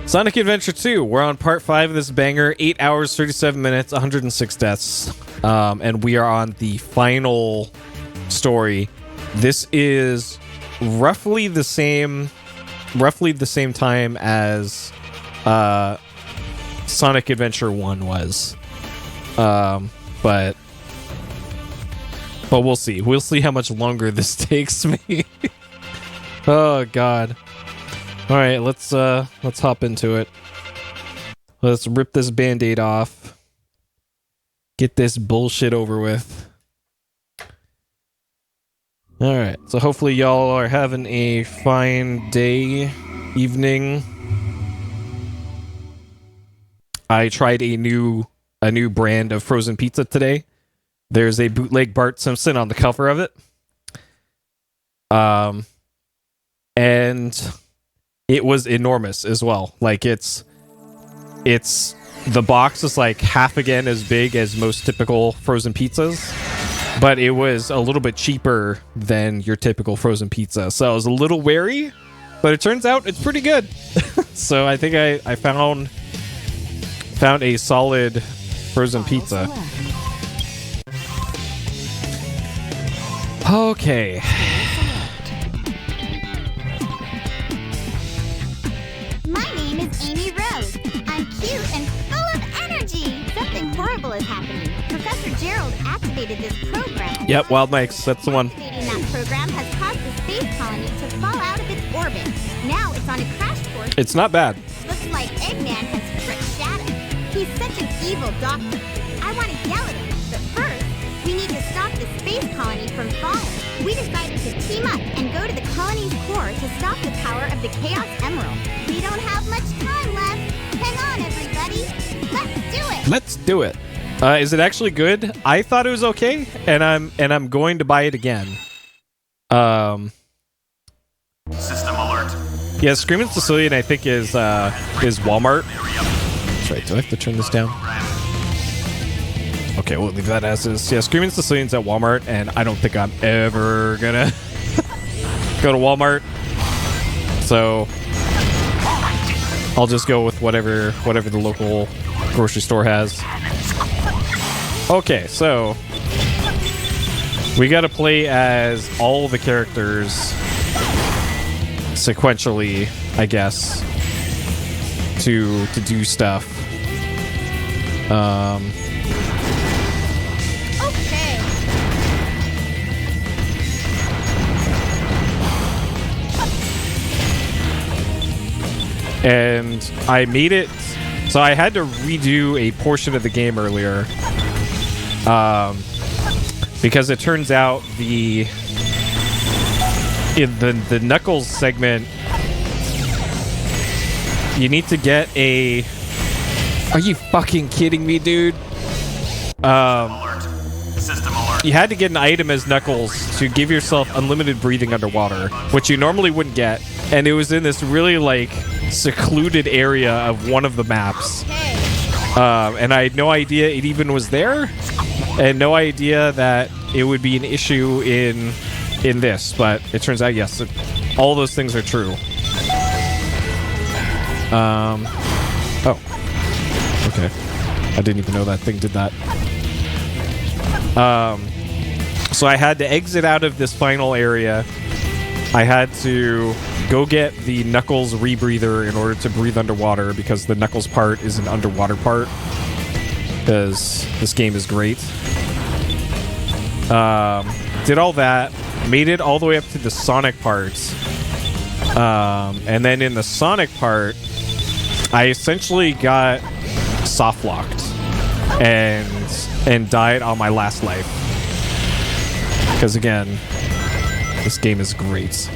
Sonic Adventure 2. We're on part 5 of this banger. 8 hours, 37 minutes, 106 deaths. And we are on the final story. This is roughly the same time as Sonic Adventure 1 was. But we'll see. We'll see how much longer this takes me. Oh god. All right, let's hop into it. Let's rip this band-aid off. Get this bullshit over with. All right, so hopefully y'all are having a fine day, evening. I tried a new brand of frozen pizza today. There's a bootleg Bart Simpson on the cover of it. And it was enormous as well. Like it's the box is like half again as big as most typical frozen pizzas, but it was a little bit cheaper than your typical frozen pizza. So I was a little wary, but it turns out it's pretty good. So I think I found a solid frozen pizza. Okay. My name is Amy Rose. I'm cute and full of energy. Something horrible is happening. Professor Gerald activated this program. Yep, Wild Mikes, that's the one. Activating that program has caused the space colony to fall out of its orbit. Now it's on a crash course. It's not bad. Looks like Eggman has tricked Shadow. He's such an evil doctor. I want to yell at him, but first, we need to stop the space colony from falling. We decided to team up and go to the colony's core to stop the power of the Chaos Emerald. We don't have much time left. Hang on, everybody. Let's do it. Let's do it. Is it actually good? I thought it was okay, and I'm going to buy it again. System alert. Yeah, Screamin' Sicilian I think is Walmart. That's right. Do I have to turn this down? Okay, we'll leave that as is. Yeah, Screamin' Sicilian's at Walmart, and I don't think I'm ever gonna go to Walmart. So I'll just go with whatever the local grocery store has. Okay, so we gotta play as all the characters sequentially, I guess, to do stuff. Okay. And I made it, so I had to redo a portion of the game earlier, because it turns out in the Knuckles segment, you need to get a... Are you fucking kidding me, dude? System alert. You had to get an item as Knuckles to give yourself unlimited breathing underwater, which you normally wouldn't get, and it was in this really, like, secluded area of one of the maps. Okay. And I had no idea it even was there, and no idea that it would be an issue in this, but it turns out, yes, all those things are true. Oh. Okay. I didn't even know that thing did that. So I had to exit out of this final area. I had to go get the Knuckles rebreather in order to breathe underwater, because the Knuckles part is an underwater part, because this game is great. Did all that, made it all the way up to the Sonic part, and then in the Sonic part, I essentially got soft locked and died on my last life, because again, this game is great.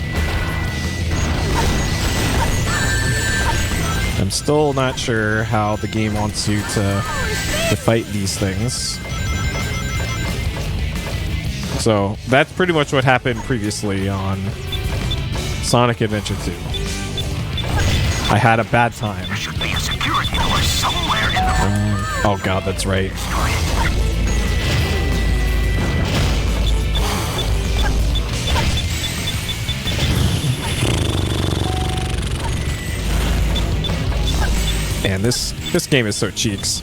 I'm still not sure how the game wants you to fight these things. So that's pretty much what happened previously on Sonic Adventure 2. I had a bad time. There should be a security door somewhere in the room. Oh god, that's right. Man, this game is so cheeks.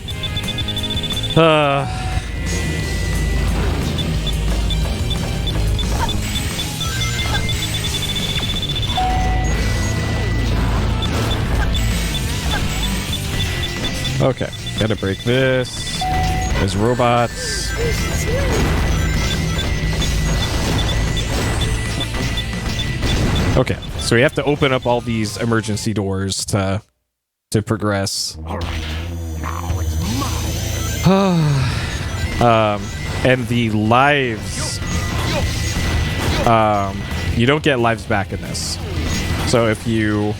Okay, gotta break this. There's robots. Okay, so we have to open up all these emergency doors to progress. And the lives, you don't get lives back in this. So if you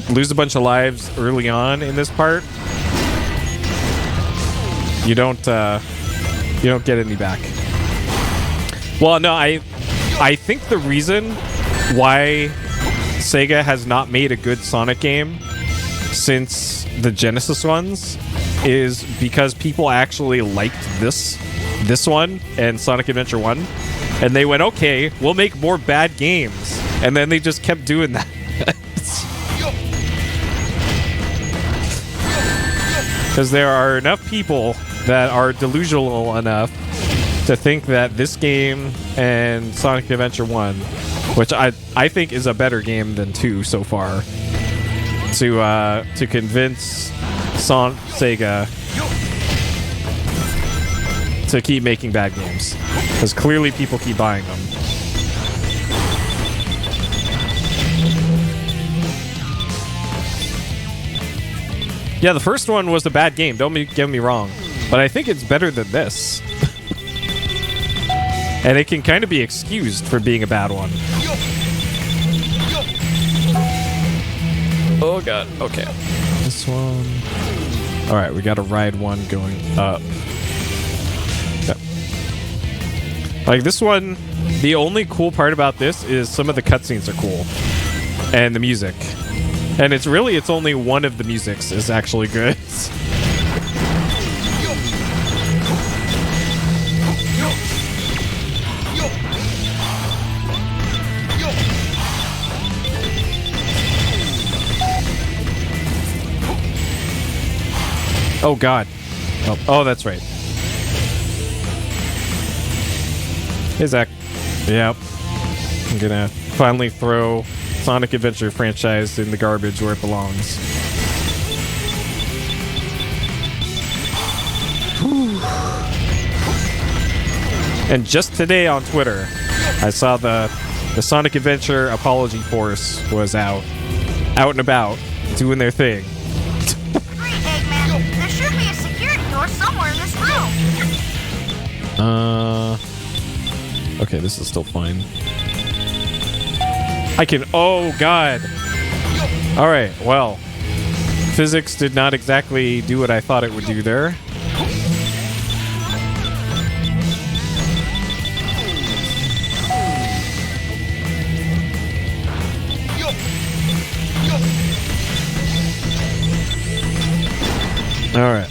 lose a bunch of lives early on in this part, you don't get any back. Well, no, I think the reason why Sega has not made a good Sonic game since the Genesis ones is because people actually liked this one and Sonic Adventure 1, and they went, okay, we'll make more bad games, and then they just kept doing that. Because there are enough people that are delusional enough to think that this game and Sonic Adventure 1, which I think is a better game than 2 so far, to convince Sega to keep making bad games. Because clearly people keep buying them. Yeah, the first one was a bad game, don't get me wrong. But I think it's better than this. And it can kind of be excused for being a bad one. Oh god, okay. This one. Alright, we gotta ride one going up. Okay. Like this one, the only cool part about this is some of the cutscenes are cool. And the music. And it's only one of the musics is actually good. Oh god. Oh, that's right. Hey Zach. Yep. I'm gonna finally throw Sonic Adventure franchise in the garbage where it belongs. Whew. And just today on Twitter, I saw the Sonic Adventure Apology Force was out and about, doing their thing. Great, Eggman. There should be a security door somewhere in this room. Okay, this is still fine. I can... Oh, God. All right, well. Physics did not exactly do what I thought it would do there. All right.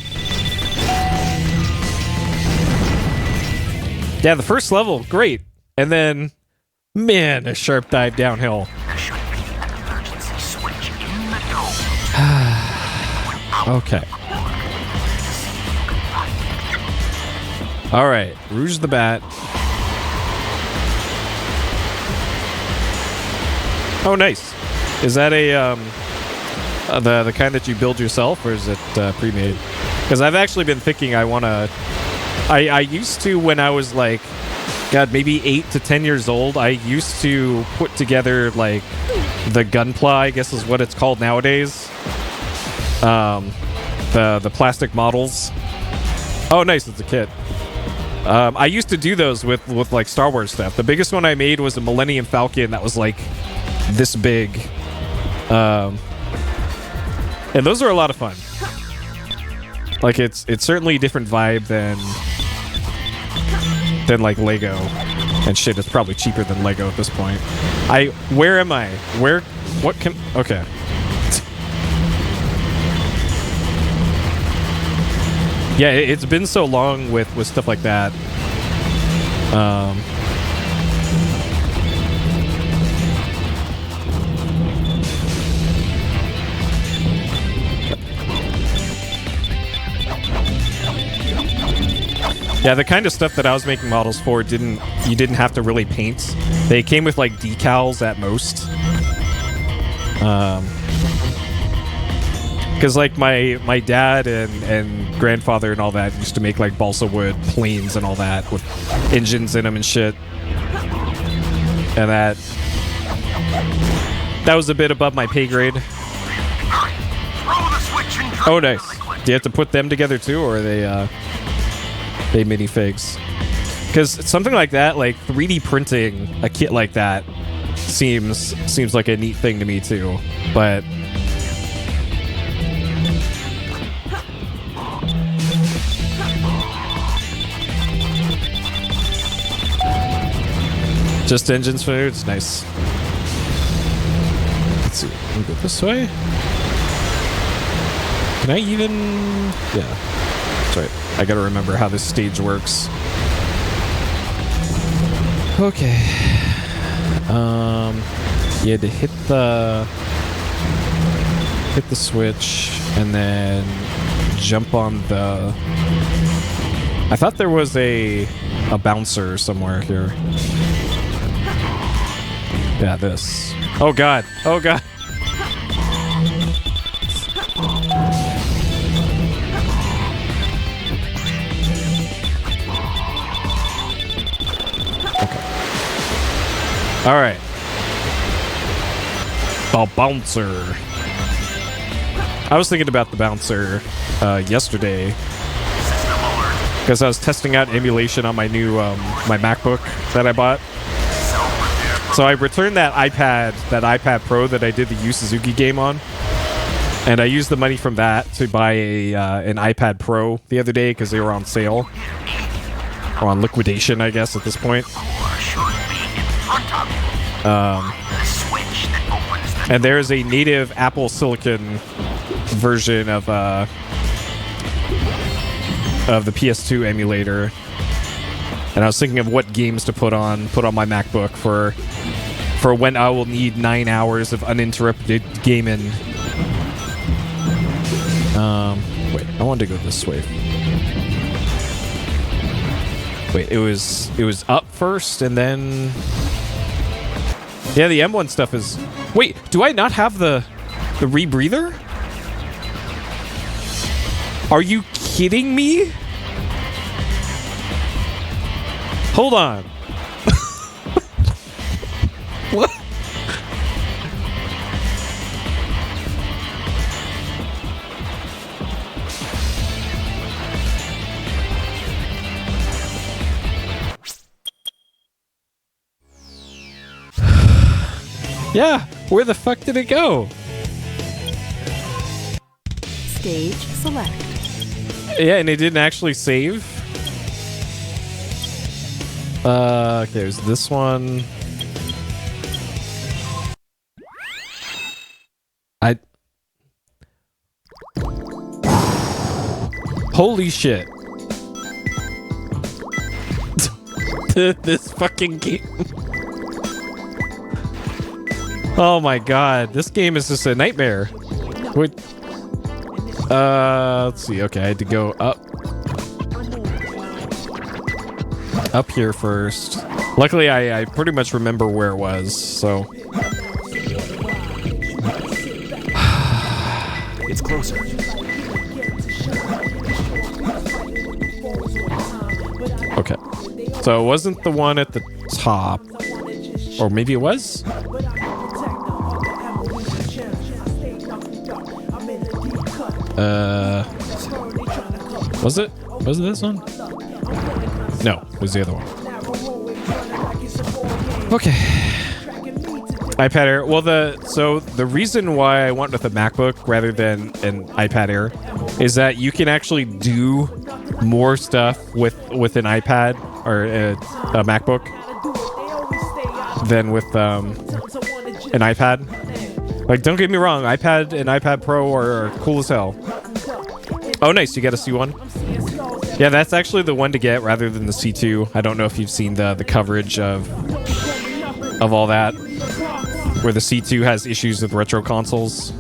Yeah, the first level, great. And then... Man, a sharp dive downhill. There should be an emergency switch in the dome. Okay. All right, Rouge the Bat. Oh, nice. Is that a the kind that you build yourself, or is it pre-made? Because I've actually been thinking I want to. I used to when I was like, God, maybe 8 to 10 years old. I used to put together like the Gunpla, I guess is what it's called nowadays. The plastic models. Oh, nice, it's a kit. I used to do those with like Star Wars stuff. The biggest one I made was a Millennium Falcon that was like this big. And those are a lot of fun. Like it's certainly a different vibe than like Lego and shit. It's probably cheaper than Lego at this point. Where am I? Okay. Yeah, it's been so long with stuff like that. Yeah, the kind of stuff that I was making models for you didn't have to really paint. They came with like decals at most. Because like my dad and grandfather and all that used to make like balsa wood planes and all that with engines in them and shit. And that was a bit above my pay grade. Oh, nice. Do you have to put them together too, or are they minifigs? Because something like that, like 3D printing a kit like that, seems like a neat thing to me too. But just engines for it. It's nice. Let's see. Can we go this way? Can I even? Yeah. That's right. I gotta remember how this stage works. Okay. You had to hit the switch and then jump on the. I thought there was a bouncer somewhere here. Yeah, this. Oh god. Oh god. All right. The bouncer. I was thinking about the bouncer yesterday because I was testing out emulation on my new my MacBook that I bought. So I returned that iPad Pro that I did the Yu Suzuki game on, and I used the money from that to buy an iPad Pro the other day because they were on sale or on liquidation, I guess, at this point. And there's a native Apple Silicon version of the PS2 emulator, and I was thinking of what games to put on my MacBook for when I will need 9 hours of uninterrupted gaming. Wait, I wanted to go this way. Wait, it was up first and then. Yeah, the M1 stuff is... Wait, do I not have the rebreather? Are you kidding me? Hold on. What? Yeah, where the fuck did it go? Stage select. Yeah, and it didn't actually save. Okay, there's this one. Holy shit. This fucking game. Oh my god, this game is just a nightmare. What? Let's see. Okay, I had to go up here first. Luckily, I pretty much remember where it was, so. It's closer. Okay. So it wasn't the one at the top. Or maybe it was? Was it? Was it this one? No, it was the other one. Okay. iPad Air. Well, the reason why I went with a MacBook rather than an iPad Air is that you can actually do more stuff with an iPad or a MacBook than with an iPad. Like, don't get me wrong, iPad and iPad Pro are cool as hell. Oh, nice, you got a C1? Yeah, that's actually the one to get rather than the C2. I don't know if you've seen the coverage of all that, where the C2 has issues with retro consoles.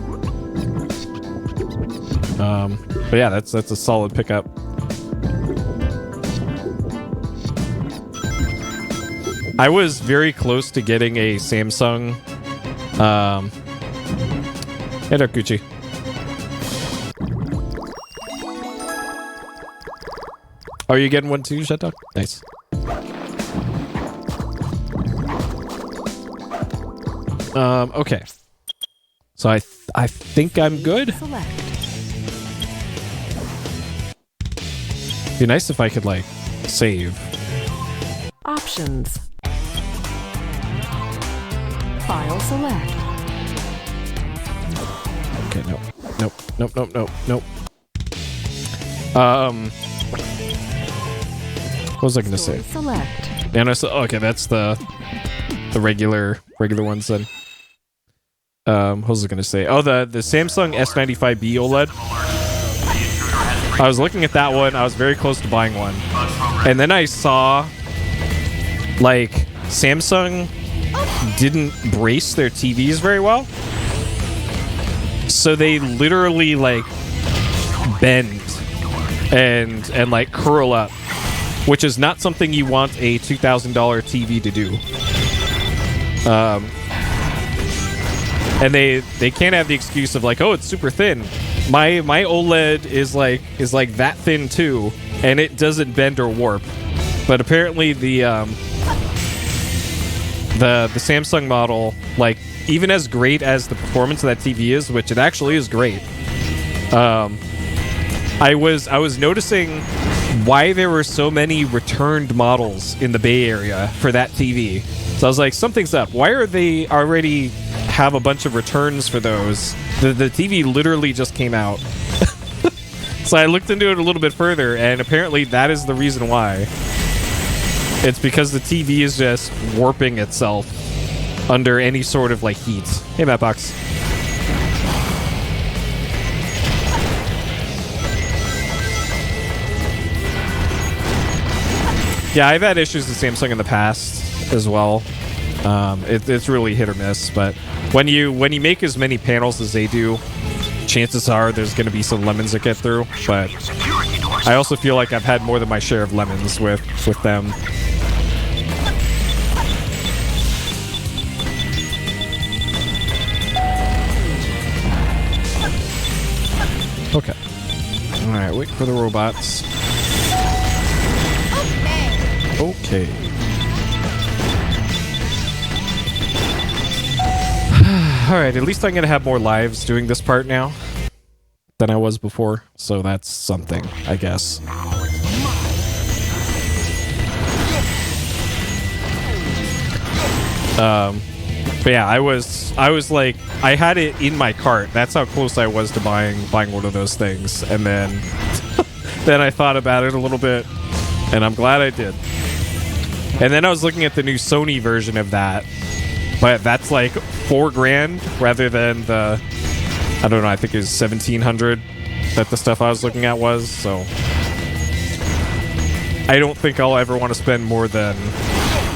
But yeah, that's a solid pickup. I was very close to getting a Samsung. Hey there, Gucci. Are you getting one too, Shut Dog? Nice. Okay. So I think I'm good. Select. Be nice if I could like save. Options. File select. Okay, nope. What was I gonna say? Story select. And I saw, okay, that's the regular ones then. What was I gonna say? Oh, the Samsung S95B OLED. I was looking at that one. I was very close to buying one, and then I saw like Samsung didn't brace their TVs very well, so they literally like bend and like curl up, which is not something you want a $2,000 TV to do. And they can't have the excuse of like, oh, it's super thin. My OLED is like that thin too, and it doesn't bend or warp. But apparently the Samsung model, like even as great as the performance of that TV is, which it actually is great. I was noticing why there were so many returned models in the Bay Area for that TV. So I was like, something's up. Why are they already have a bunch of returns for those? The TV literally just came out. So I looked into it a little bit further, and apparently that is the reason why. It's because the TV is just warping itself under any sort of like heat. Hey, Mattbox. Yeah, I've had issues with Samsung in the past as well. It's really hit or miss, but when you make as many panels as they do, chances are there's going to be some lemons that get through. But I also feel like I've had more than my share of lemons with them. Okay. All right, wait for the robots. Okay. Alright, at least I'm gonna have more lives doing this part now than I was before, so that's something, I guess. But yeah, I was like, I had it in my cart. That's how close I was to buying one of those things, and then then I thought about it a little bit, and I'm glad I did. And then I was looking at the new Sony version of that, but that's like $4,000 rather than the, I don't know, I think it was $1,700 that the stuff I was looking at was. So I don't think I'll ever want to spend more than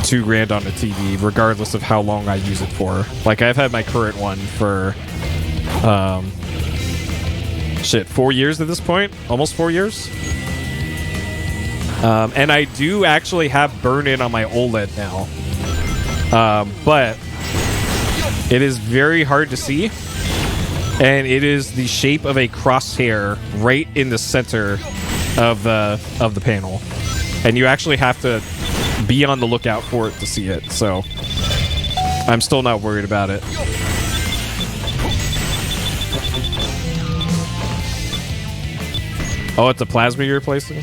$2,000 on a TV, regardless of how long I use it for. Like, I've had my current one for 4 years at this point, almost 4 years. And I do actually have burn-in on my OLED now. But it is very hard to see. And it is the shape of a crosshair right in the center of the panel. And you actually have to be on the lookout for it to see it. So I'm still not worried about it. Oh, it's a plasma you're replacing?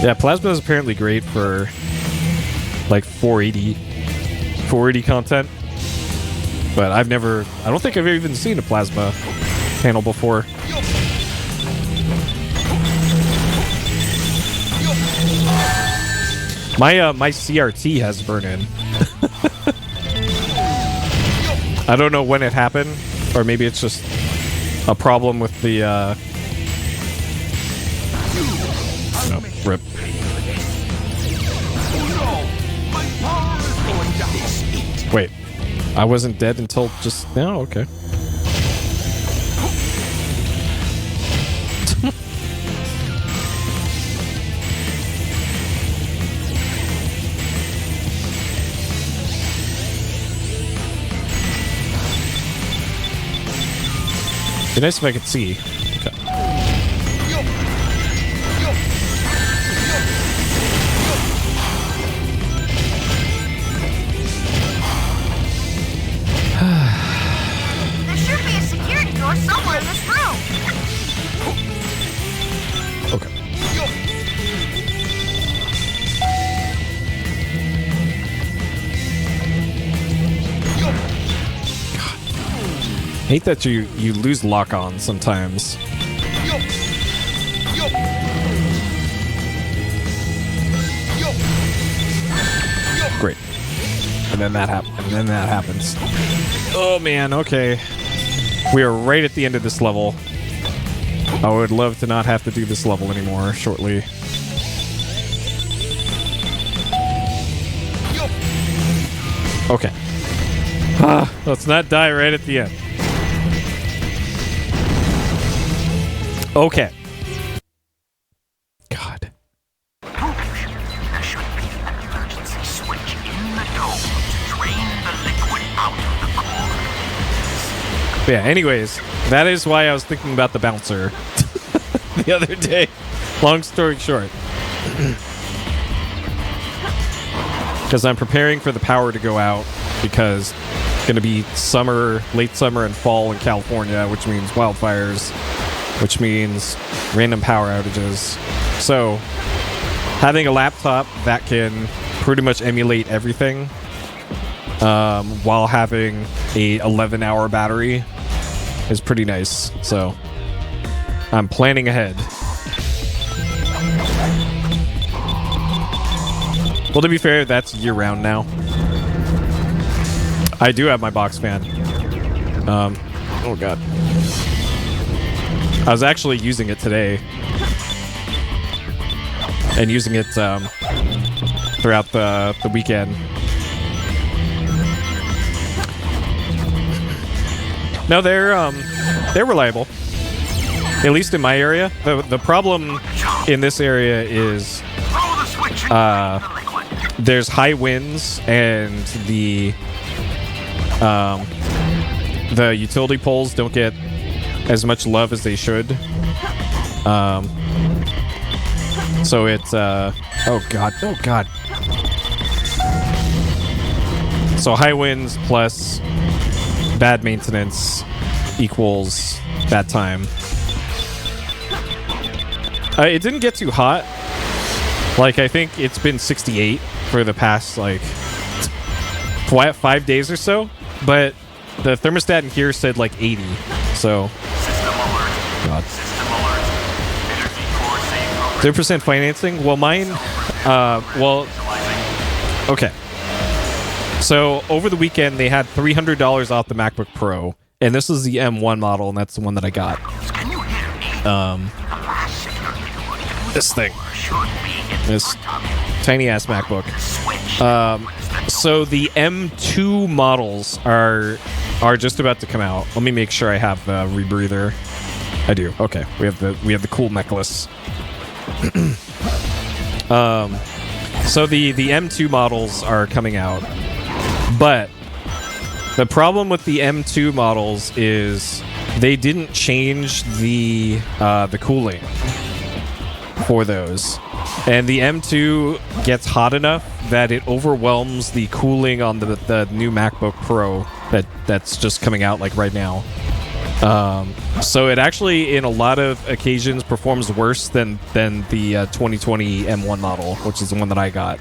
Yeah, plasma is apparently great for like 480 content, but I don't think I've even seen a plasma panel before. My CRT has burn-in. I don't know when it happened, or maybe it's just a problem with the no, rip. Wait, I wasn't dead until just now? Okay. Be nice if I could see. Okay. There should be a security door somewhere in this room. Okay. Hate that you lose lock on sometimes. Great. And then that happens. Oh man, okay. We are right at the end of this level. I would love to not have to do this level anymore shortly. Okay. Let's not die right at the end. Okay. God. There should be an emergency switch in the dome to drain the liquid out of the core. Yeah, anyways, that is why I was thinking about the bouncer the other day. Long story short. Because I'm preparing for the power to go out because it's going to be summer, late summer and fall in California, which means wildfires, which means random power outages. So having a laptop that can pretty much emulate everything while having a 11-hour battery is pretty nice. So I'm planning ahead. Well, to be fair, that's year-round now. I do have my box fan. Oh god. I was actually using it today. And using it throughout the weekend. No, they're reliable. At least in my area. The problem in this area is Throw the switch and drain the liquid. there's high winds and the utility poles don't get as much love as they should. So it's oh god. So high winds plus bad maintenance equals bad time. It didn't get too hot. Like, I think it's been 68 for the past, like, 5 days or so. But the thermostat in here said, like, 80. So, System alert. God. System alert. Energy core save program. 0% financing? Well, mine, well, Initializing. okay. So, over the weekend, they had $300 off the MacBook Pro. And this is the M1 model, and that's the one that I got. Can you hear me? The last signal you would This thing. should be in This front of you. tiny-ass MacBook. Switch. So the M2 models are just about to come out. Let me make sure I have the rebreather. I do. Okay, we have the cool necklace. So the M2 models are coming out, but the problem with the M2 models is they didn't change the cooling for those. And the M2 gets hot enough that it overwhelms the cooling on the new MacBook Pro that's just coming out like right now. So it actually, in a lot of occasions, performs worse than the 2020 M1 model, which is the one that I got.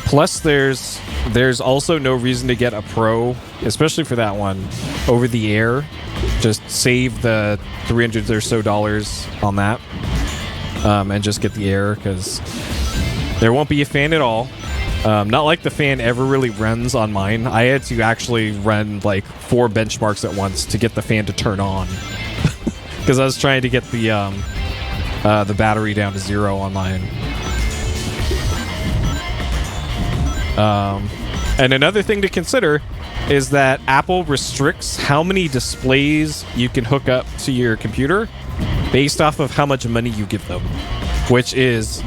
Plus, there's also no reason to get a Pro, especially for that one, over the air. Just save the $300 or so on that, and just get the Air, because there won't be a fan at all. Not like the fan ever really runs on mine. I had to actually run like 4 benchmarks at once to get the fan to turn on, because I was trying to get the battery down to 0 on mine. And another thing to consider is that Apple restricts how many displays you can hook up to your computer based off of how much money you give them, which is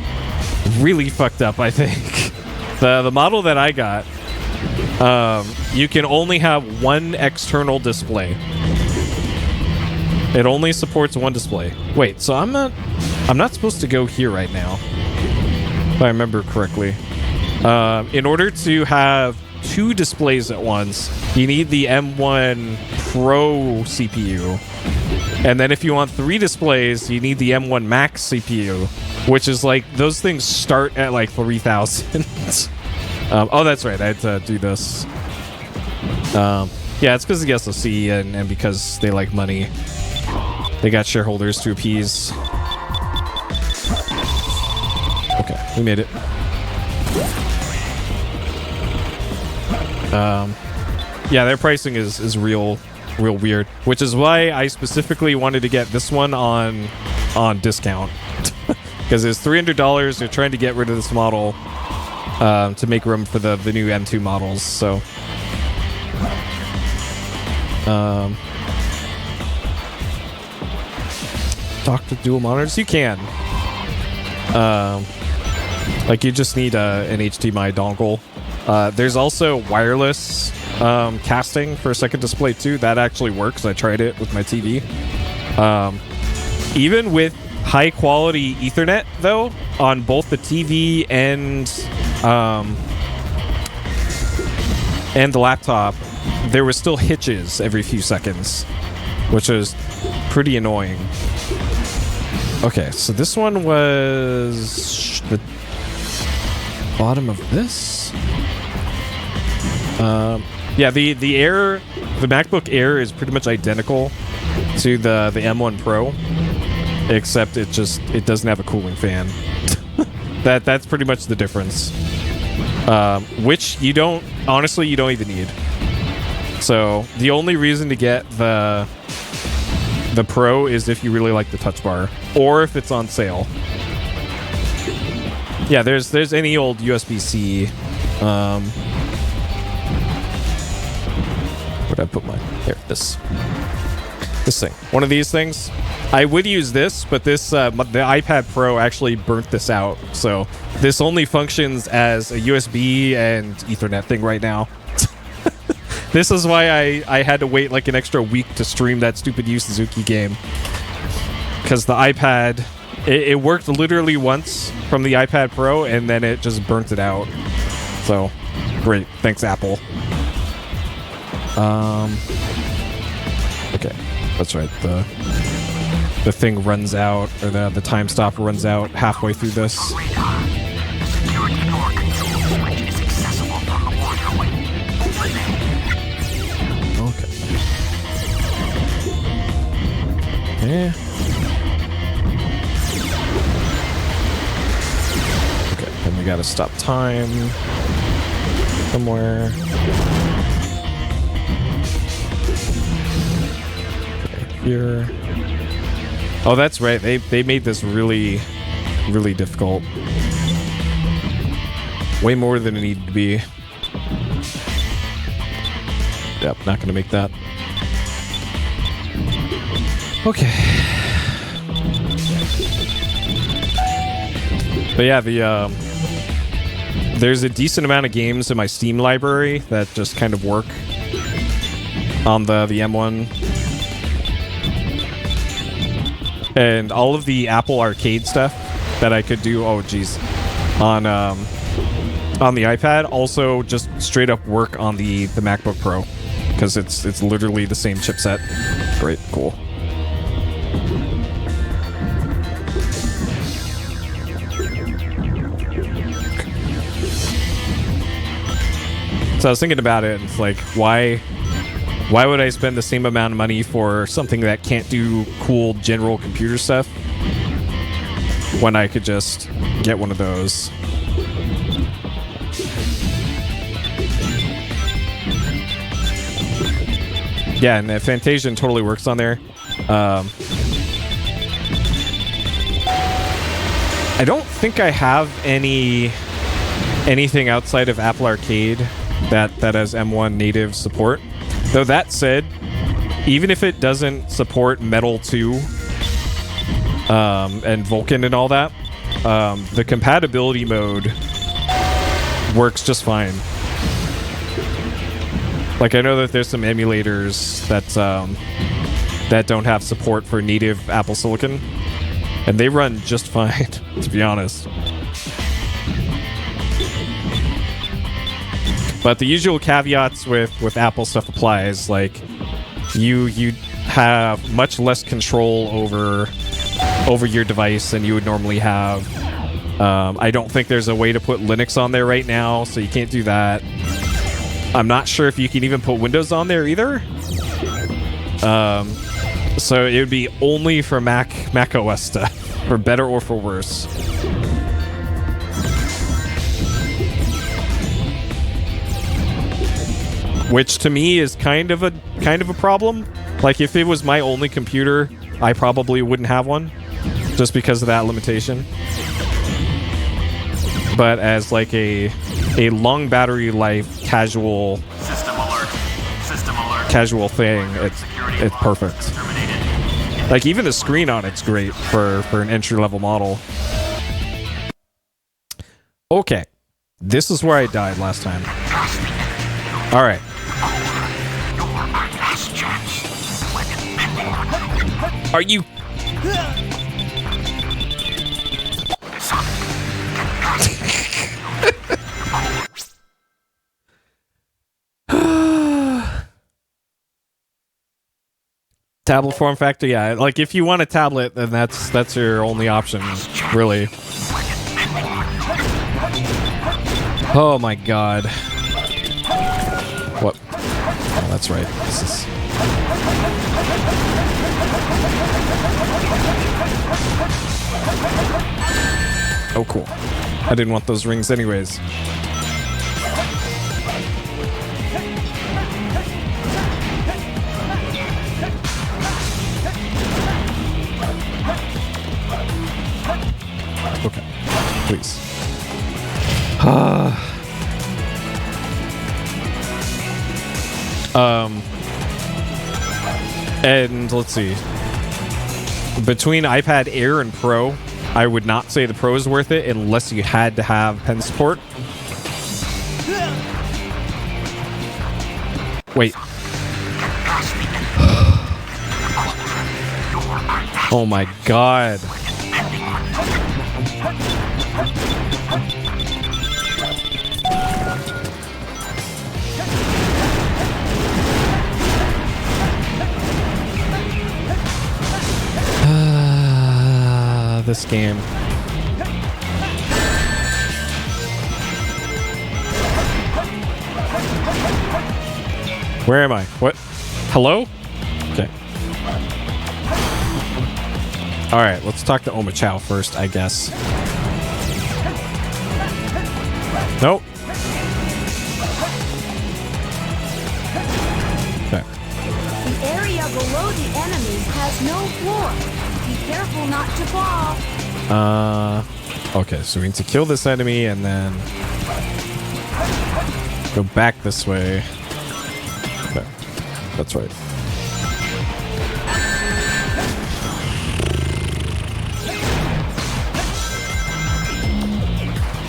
really fucked up, I think. The model that I got, you can only have one external display. It only supports one display. Wait, so I'm not supposed to go here right now, if I remember correctly. In order to have 2 displays at once, you need the M1 Pro CPU. And then if you want 3 displays, you need the M1 Max CPU, which is like, those things start at like 3,000. Oh, that's right. I had to do this. Yeah, it's because of the SoC and because they like money. They got shareholders to appease. Okay, we made it. Yeah, their pricing is real weird, which is why I specifically wanted to get this one on discount. Because it's $300. They're trying to get rid of this model to make room for the new M2 models. So, dock to dual monitors, you can. Like you just need an HDMI dongle. There's also wireless casting for a second display too. That actually works. I tried it with my TV. Even with high quality Ethernet though, on both the TV and the laptop, there were still hitches every few seconds, which is pretty annoying. Okay, so this one was the bottom of this. Yeah, the Air, the MacBook Air is pretty much identical to the M1 Pro, except it doesn't have a cooling fan. That's pretty much the difference. Which you don't even need. So the only reason to get the Pro is if you really like the Touch Bar, or if it's on sale. Yeah, there's any old USB-C. Where'd I put mine? There, this thing. One of these things. I would use this, but the iPad Pro actually burnt this out. So this only functions as a USB and Ethernet thing right now. This is why I had to wait like an extra week to stream that stupid Yu Suzuki game. Because the iPad, it worked literally once from the iPad Pro, and then it just burnt it out. So, great. Thanks, Apple. Okay, that's right. The thing runs out, or the time stop runs out halfway through this. Security door control switch is accessible from the waterway. Over there. Okay. Yeah. Okay, then we gotta stop time somewhere. Okay, here. Oh, that's right. They made this really, really difficult. Way more than it needed to be. Yep, not gonna make that. Okay. But yeah, there's a decent amount of games in my Steam library that just kind of work on the M1. And all of the Apple Arcade stuff that I could do, oh geez, on the iPad also just straight up work on the MacBook Pro, because it's literally the same chipset. Great, cool. So I was thinking about it, and it's like, why would I spend the same amount of money for something that can't do cool general computer stuff when I could just get one of those? Yeah, and Fantasian totally works on there. I don't think I have any anything outside of Apple Arcade that has M1 native support. Though that said, even if it doesn't support Metal 2 and Vulkan and all that, the compatibility mode works just fine. Like, I know that there's some emulators that don't have support for native Apple Silicon, and they run just fine, to be honest. But the usual caveats with Apple stuff applies. Like, you have much less control over your device than you would normally have. I don't think there's a way to put Linux on there right now, so you can't do that. I'm not sure if you can even put Windows on there either. So it would be only for Mac OS stuff, for better or for worse. Which to me is kind of a problem. Like, if it was my only computer, I probably wouldn't have one, just because of that limitation. But as like a long battery life casual casual thing, it's perfect. Like, even the screen on it's great for an entry-level model. Okay, this is where I died last time. All right. Are you? Tablet form factor, yeah. Like, if you want a tablet, then that's your only option, really. Oh my god. What? Oh, that's right. This is. Oh, cool. I didn't want those rings anyways. Okay, please. And let's see. Between iPad Air and Pro, I would not say the Pro is worth it unless you had to have pen support. Wait. Oh my god. This game. Where am I? What? Hello? Okay. Alright, let's talk to Oma Chow first, I guess. Nope. Okay. The area below the enemy has no floor. Be careful not to fall. Okay, so we need to kill this enemy and then go back this way. Okay, that's right.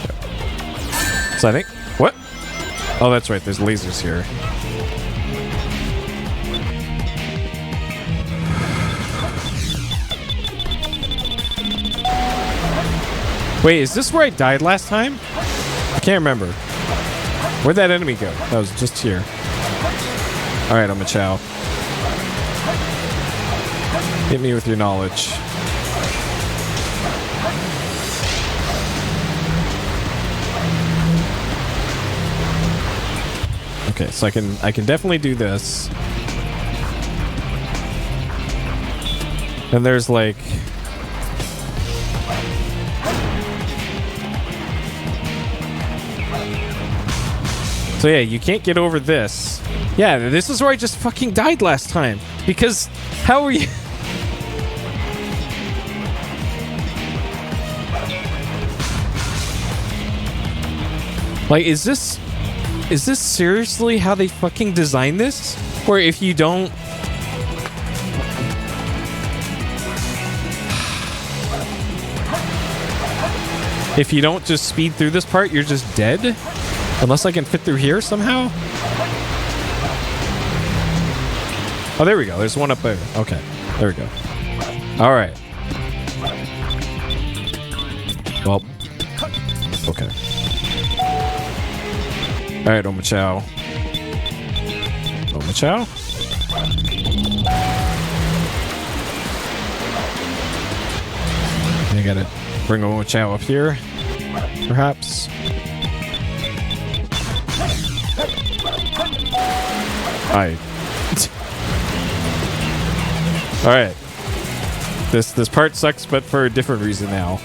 Okay. So I think, what? Oh, that's right, there's lasers here. Wait, is this where I died last time? I can't remember. Where'd that enemy go? That was just here. Alright, I'm a Chow. Hit me with your knowledge. Okay, so I can definitely do this. And there's like... So yeah, you can't get over this. Yeah, this is where I just fucking died last time. Because, how are you... Like, is this seriously how they fucking designed this? Where if you don't... If you don't just speed through this part, you're just dead? Unless I can fit through here somehow? Oh, there we go. There's one up there. Okay. There we go. All right. Well. Okay. All right, Omochao. Omochao? I gotta bring Omochao up here, perhaps. All right. This part sucks, but for a different reason now.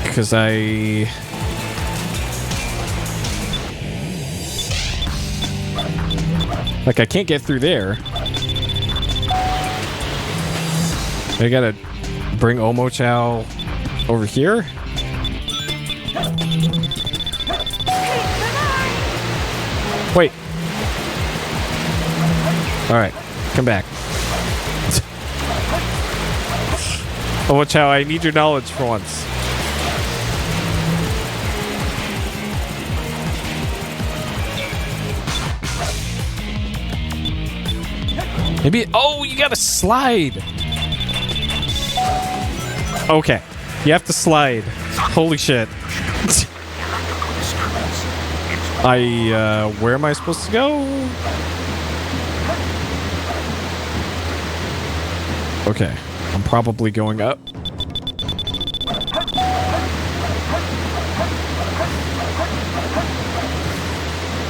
Because I can't get through there. I gotta bring Omochao over here. Wait. All right, come back. Omochao, I need your knowledge for once. Maybe. Oh, you gotta slide. Okay, you have to slide. Holy shit. Where am I supposed to go? Okay, I'm probably going up.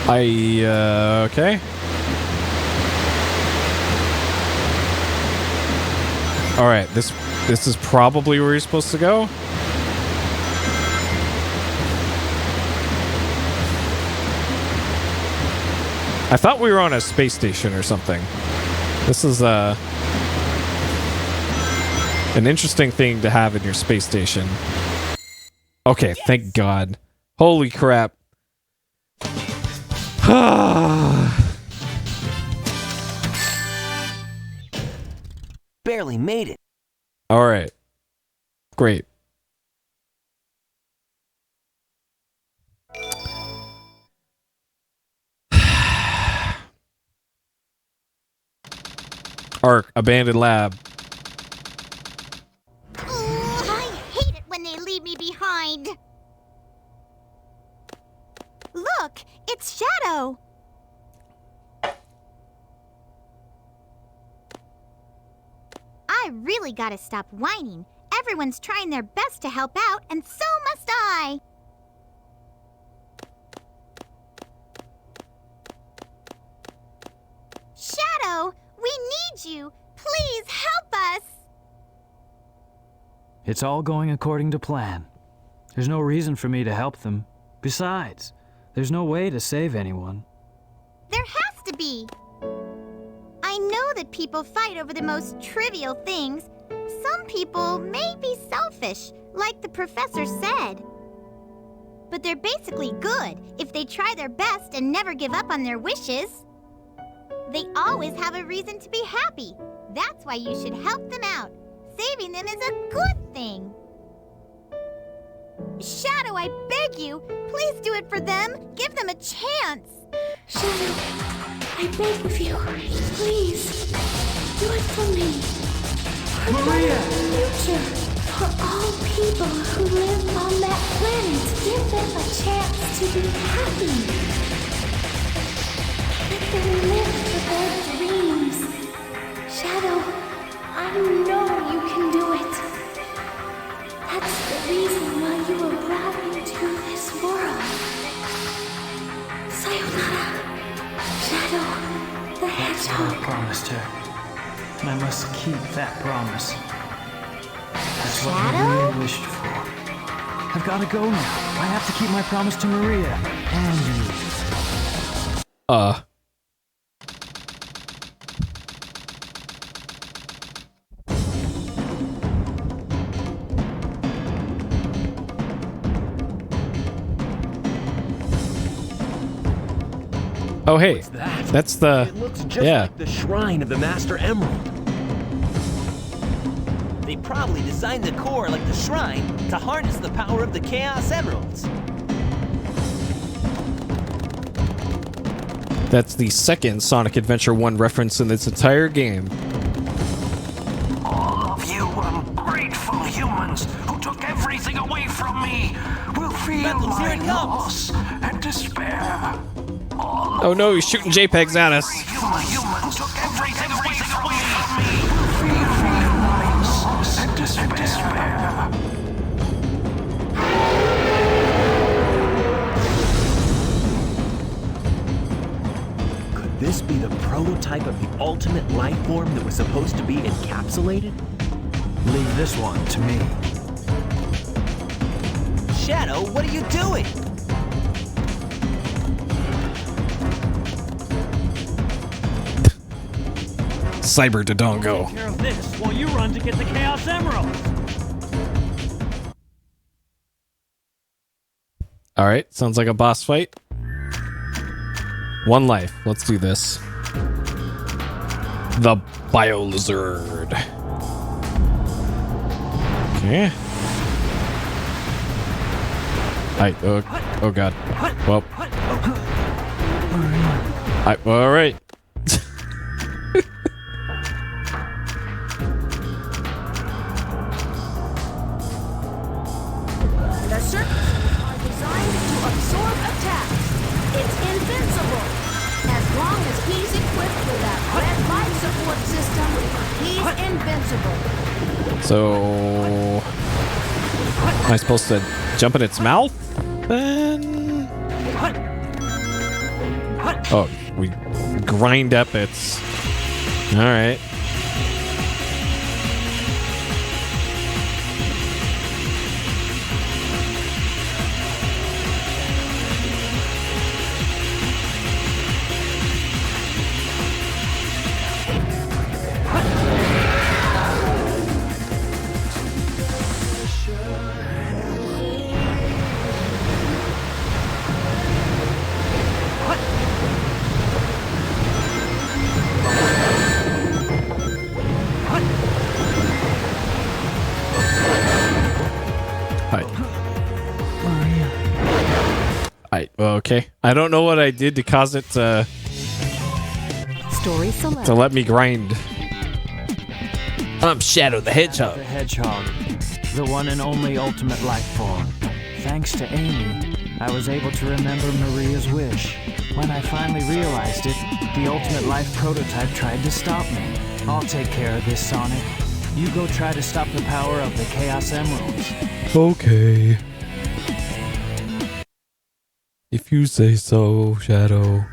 Okay. All right, this is probably where you're supposed to go. I thought we were on a space station or something. This is an interesting thing to have in your space station. Okay, thank God. Holy crap. Barely made it. All right. Great. Ark, abandoned lab. I hate it when they leave me behind. Look, it's Shadow. I really gotta stop whining. Everyone's trying their best to help out, and so must I. Shadow, we need you. Please help us. It's all going according to plan. There's no reason for me to help them. Besides, there's no way to save anyone. There has to be. I know that people fight over the most trivial things. Some people may be selfish, like the professor said. But they're basically good if they try their best and never give up on their wishes. They always have a reason to be happy. That's why you should help them out. Saving them is a good thing. Shadow, I beg you, please do it for them. Give them a chance. Shadow, I beg of you, please, do it for me. For Maria! the future, for all people who live on that planet, give them a chance to be happy. Let them live for their dreams. Shadow, I know you can do it. That's the reason why you were brought into this world. Sayonara, Shadow the I Hedgehog. promised her, and I must keep that promise. That's what Shadow? Maria wished for. I've got to go now. I have to keep my promise to Maria and you. Oh, hey. What's that? That's the... It looks just yeah. like the shrine of the Master Emerald. They probably designed the core like the shrine to harness the power of the Chaos Emeralds. That's the second Sonic Adventure 1 reference in this entire game. All of you ungrateful humans who took everything away from me will feel Knuckles, here my it comes. loss and despair. All Oh no, he's shooting JPEGs at us. humans took everything away from me will feel my loss and despair. Could this be the prototype of the ultimate life form that was supposed to be encapsulated? Leave this one to me. Shadow, what are you doing? Cyber Dodongo. Care of this while you run to get the Chaos Emeralds. Alright, sounds like a boss fight. One life. Let's do this. The Bio-Lizard. Okay. Oh god. Well. Alright. The surfaces are designed to absorb attacks. It's invincible. As long as he's equipped with that red life support system, he's invincible. So... am I supposed to jump in its mouth? Then... oh, we grind up its... alright. Okay. I don't know what I did to cause it to Story select. let me grind. I'm Shadow the Hedgehog. The Hedgehog. The one and only ultimate life form. Thanks to Amy, I was able to remember Maria's wish. When I finally realized it, the ultimate life prototype tried to stop me. I'll take care of this, Sonic. You go try to stop the power of the Chaos Emeralds. Okay. If you say so, Shadow.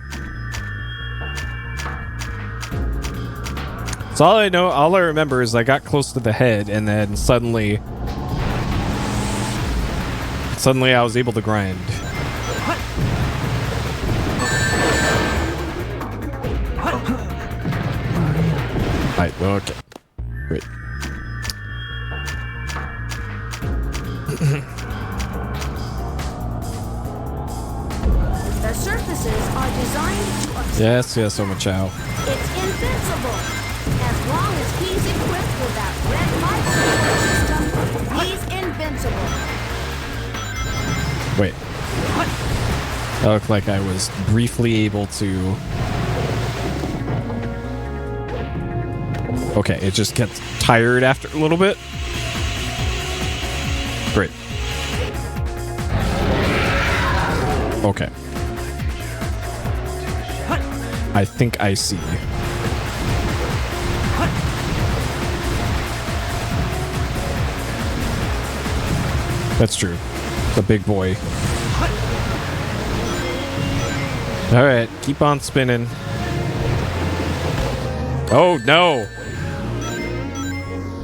So all I remember is I got close to the head and then suddenly I was able to grind. Right, okay. Great. The surfaces are designed to absorb. Yes, oh my chow. It's invincible. As long as he's equipped with that red life support system, he's invincible. Wait. That looked like I was briefly able to... okay, it just gets tired after a little bit. Great. Okay. I think I see. That's true. The big boy. Alright, keep on spinning. Oh, no!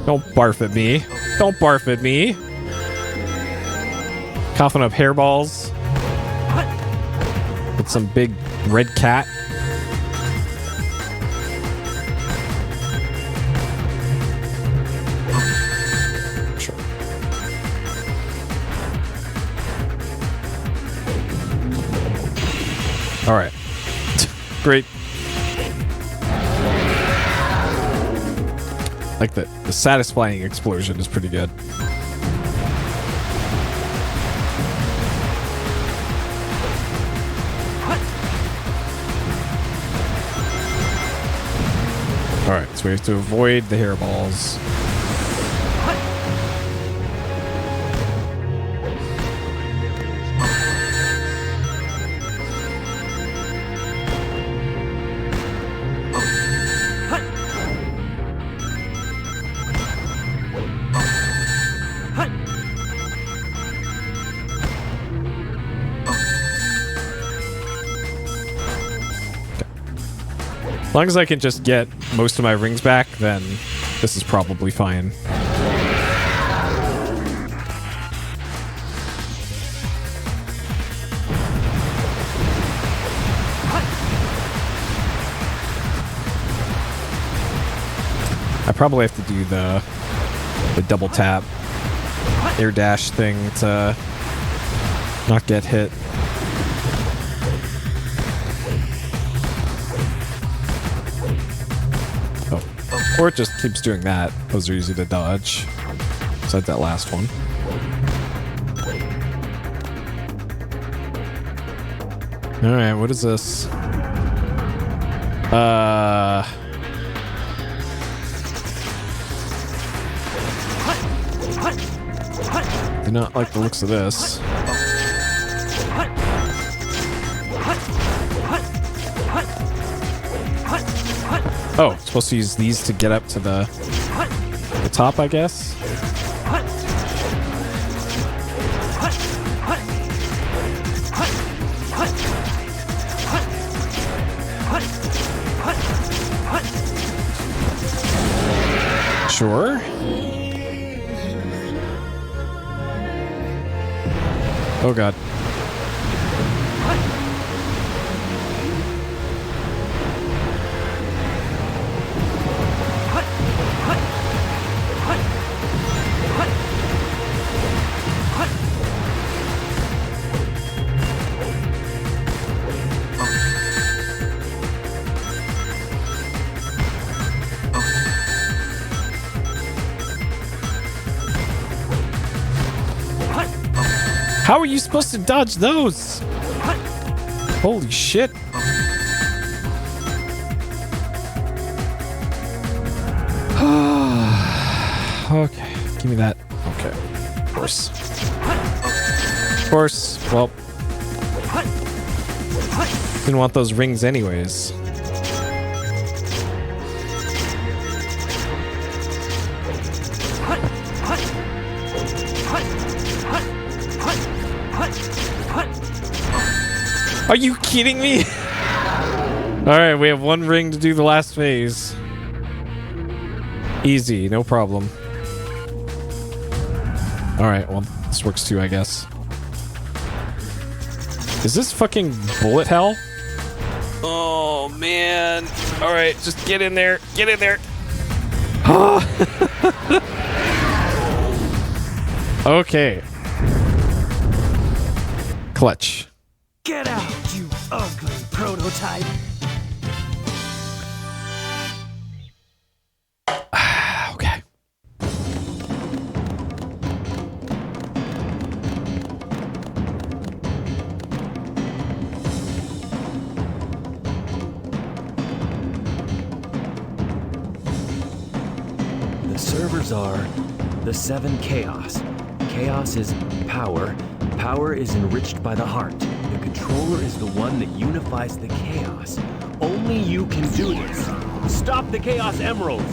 Don't barf at me. Don't barf at me. Coughing up hairballs. With some big red cat. Sure. All right. great. Like the satisfying explosion is pretty good. Alright, so we have to avoid the hairballs. As long as I can just get most of my rings back, then this is probably fine. I probably have to do the double tap air dash thing to not get hit. Or it just keeps doing that. Those are easy to dodge. Besides that last one. Alright, what is this? Do not like the looks of this. Oh, supposed to use these to get up to the top, I guess. Sure. Oh god. How are you supposed to dodge those? Holy shit. Okay, give me that. Okay, of course. Of course, well. Didn't want those rings anyways. Are you kidding me? Alright, we have one ring to do the last phase. Easy, no problem. Alright, well, this works too, I guess. Is this fucking bullet hell? Oh, man. Alright, just get in there. Get in there. Okay. Clutch. Get out, you ugly prototype! Okay. The servers are the 7 Chaos. Chaos is power. Power is enriched by the heart. The controller is the one that unifies the chaos. Only you can do this. Stop the Chaos Emeralds!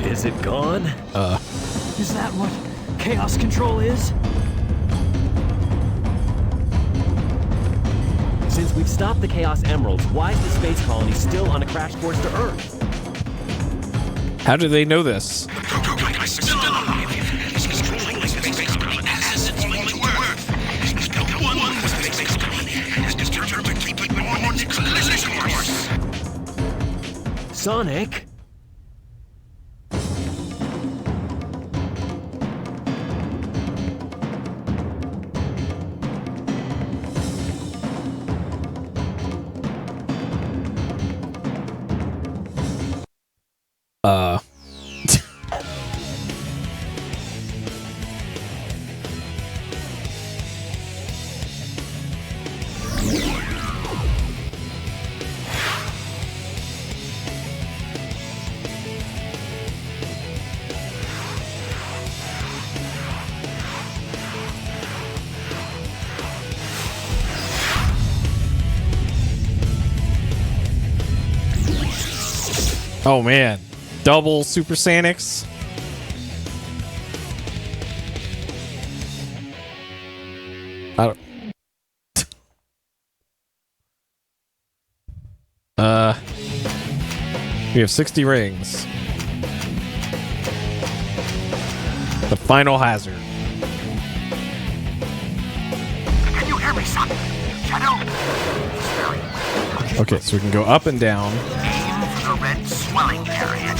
Is it gone? Is that what chaos control is? Since we've stopped the Chaos Emeralds, why is the space colony still on a crash course to Earth? How do they know this? Prototype is still alive. He's controlling the space colony. Sonic? Oh man, double Super Sonics. I don't. We have 60 rings. The final hazard. Can you hear me, son? Shadow? It's very weak. Okay, so we can go up and down. Aim for the red swelling area.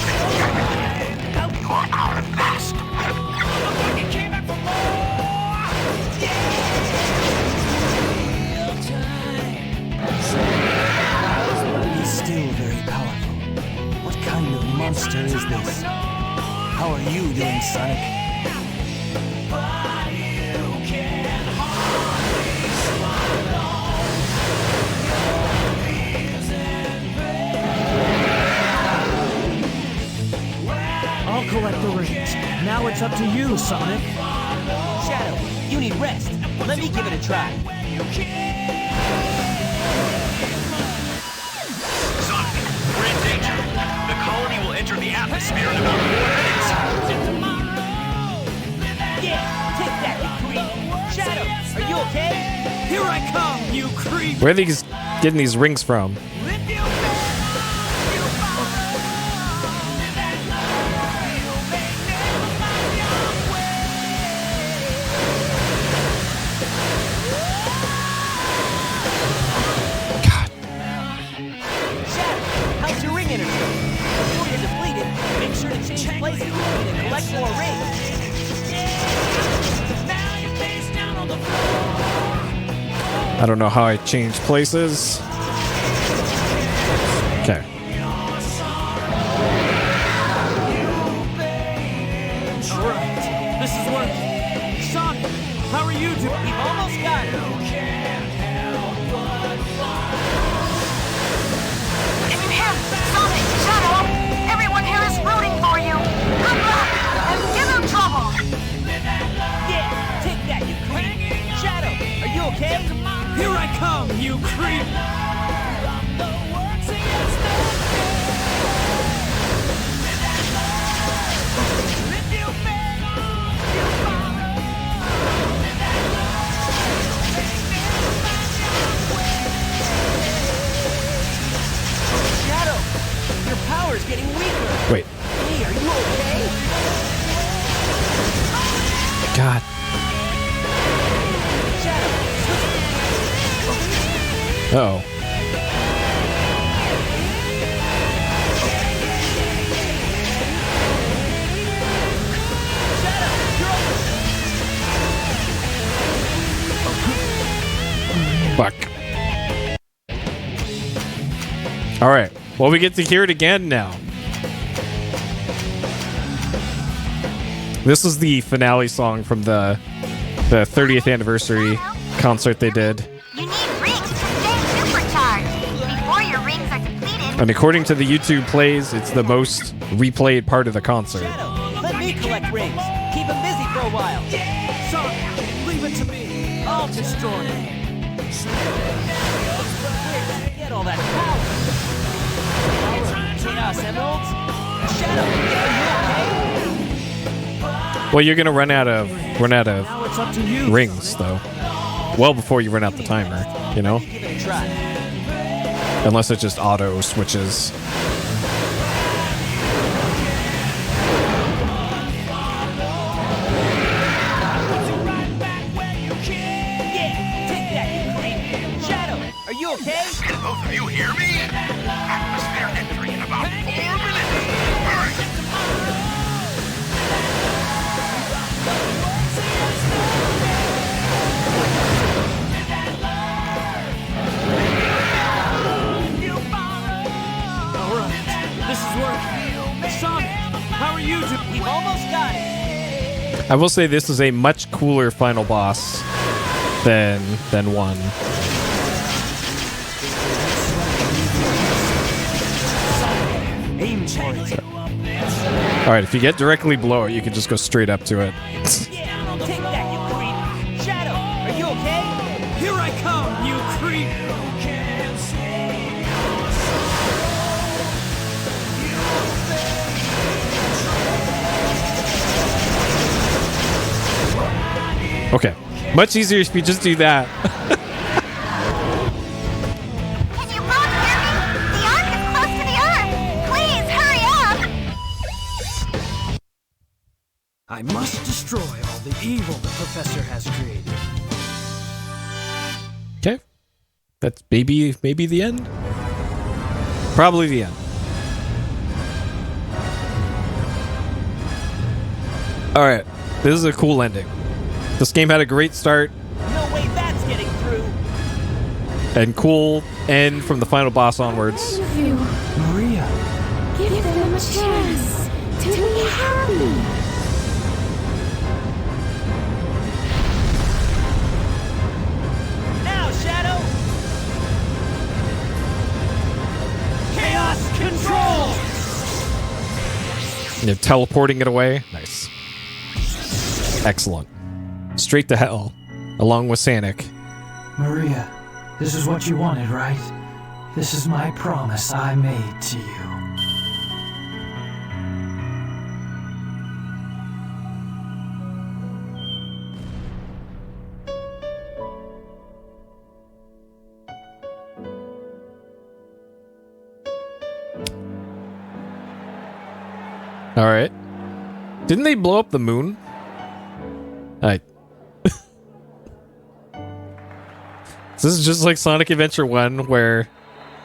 You're our last He's still very powerful. What kind of monster is this? How are you doing, Sonic? I'll collect the rings. Now it's up to you, Sonic. Shadow, you need rest. Let me give it a try. Sonic, we're in danger. The colony will enter the atmosphere in about 4 minutes. Yeah, take that, you creep. Shadow, are you okay? Here I come, you creep! Where are these getting these rings from? How's your ring energy? Before you're depleted, make sure to change places and collect more rings. I don't know how I change places. Okay. Alright, this is working. Sonic, how are you doing? We've almost got it. Can you hear me? Sonic, Shadow, everyone here is rooting for you. Good luck and give them trouble. Yeah, take that, you creep. Shadow, are you okay? Here I come, you creep! Shadow, your power's getting weaker. Wait. Hey, are you okay? God. Uh-oh. Fuck. All right. Well, we get to hear it again now. This is the finale song from the 30th anniversary concert they did. You need rings to stay supercharged. Before your rings are depleted, And according to the YouTube plays, it's the most replayed part of the concert. Shadow, let me collect rings. Keep him busy for a while. Sonic, leave it to me. I'll destroy it. Where did you get all that power? Chaos Emeralds? Shadow, are you okay? Well, you're gonna run out of Now it's up to you. rings though. Well before you run out the timer, you know? Give it a try. Unless it just auto switches. Yeah, take that, you creep. Shadow, are you okay? Can both of you hear me? Atmosphere entry in about 4 How are you doing? We've almost got it. I will say this is a much cooler final boss than 1. Aim for it. Alright, if you get directly below it, you can just go straight up to it. Yeah, take that, you creep. Shadow, are you okay? Here I come, you creep! Okay. Much easier if you just do that. Can you both hear me? The Ark is close to the Earth. Please hurry up. I must destroy all the evil the Professor has created. Okay. That's maybe the end? Probably the end. Alright. This is a cool ending. This game had a great start No way that's getting through. and cool end from the final boss onwards. You Maria, give them a chance to be happy. Now, Shadow. Chaos control. You're teleporting it away. Nice. Excellent. Straight to hell, along with Sanic. Maria, this is what you wanted, right? This is my promise I made to you. All right. Didn't they blow up the moon? So this is just like Sonic Adventure 1, where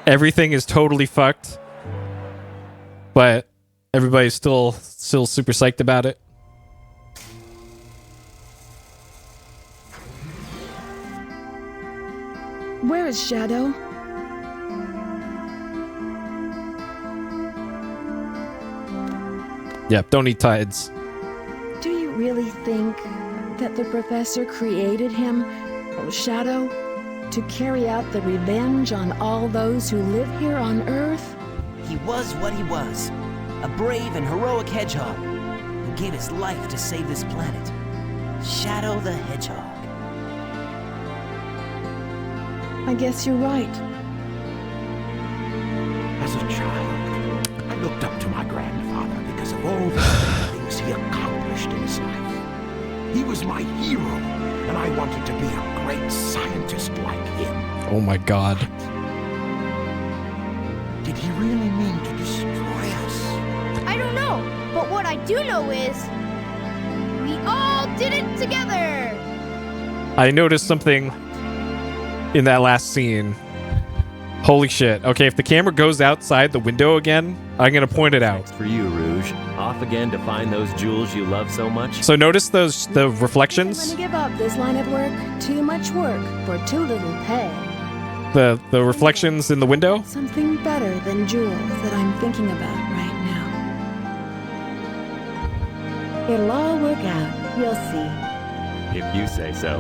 everything is totally fucked, but everybody's still super psyched about it. Where is Shadow? Yep, don't eat tides. Do you really think that the Professor created him, Shadow, to carry out the revenge on all those who live here on Earth? He was what he was. A brave and heroic hedgehog who gave his life to save this planet. Shadow the Hedgehog. I guess you're right. As a child, I looked up to my grandfather because of all the things he accomplished in his life. He was my hero, and I wanted to be a great scientist like him. Oh my god. Did he really mean to destroy us? I don't know, but what I do know is we all did it together. I noticed something in that last scene. Holy shit. Okay, if the camera goes outside the window again, I'm gonna point it out. Next for you, Rouge. Off again to find those jewels you love so much? So notice the I'm reflections? gonna give up this line of work. Too much work for too little pay. The reflections in the window? Something better than jewels that I'm thinking about right now. It'll all work out. You'll see. If you say so.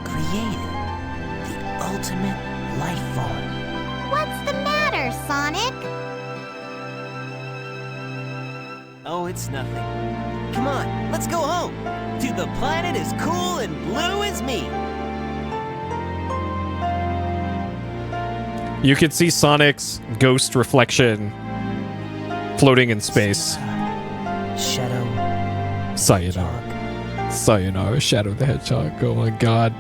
Created the ultimate life form. What's the matter, Sonic? Oh, it's nothing. Come on, let's go home. To the planet as cool and blue as me. You can see Sonic's ghost reflection floating in space. Shadow. Sayonara. Sayonara, Shadow the Hedgehog. Oh my god.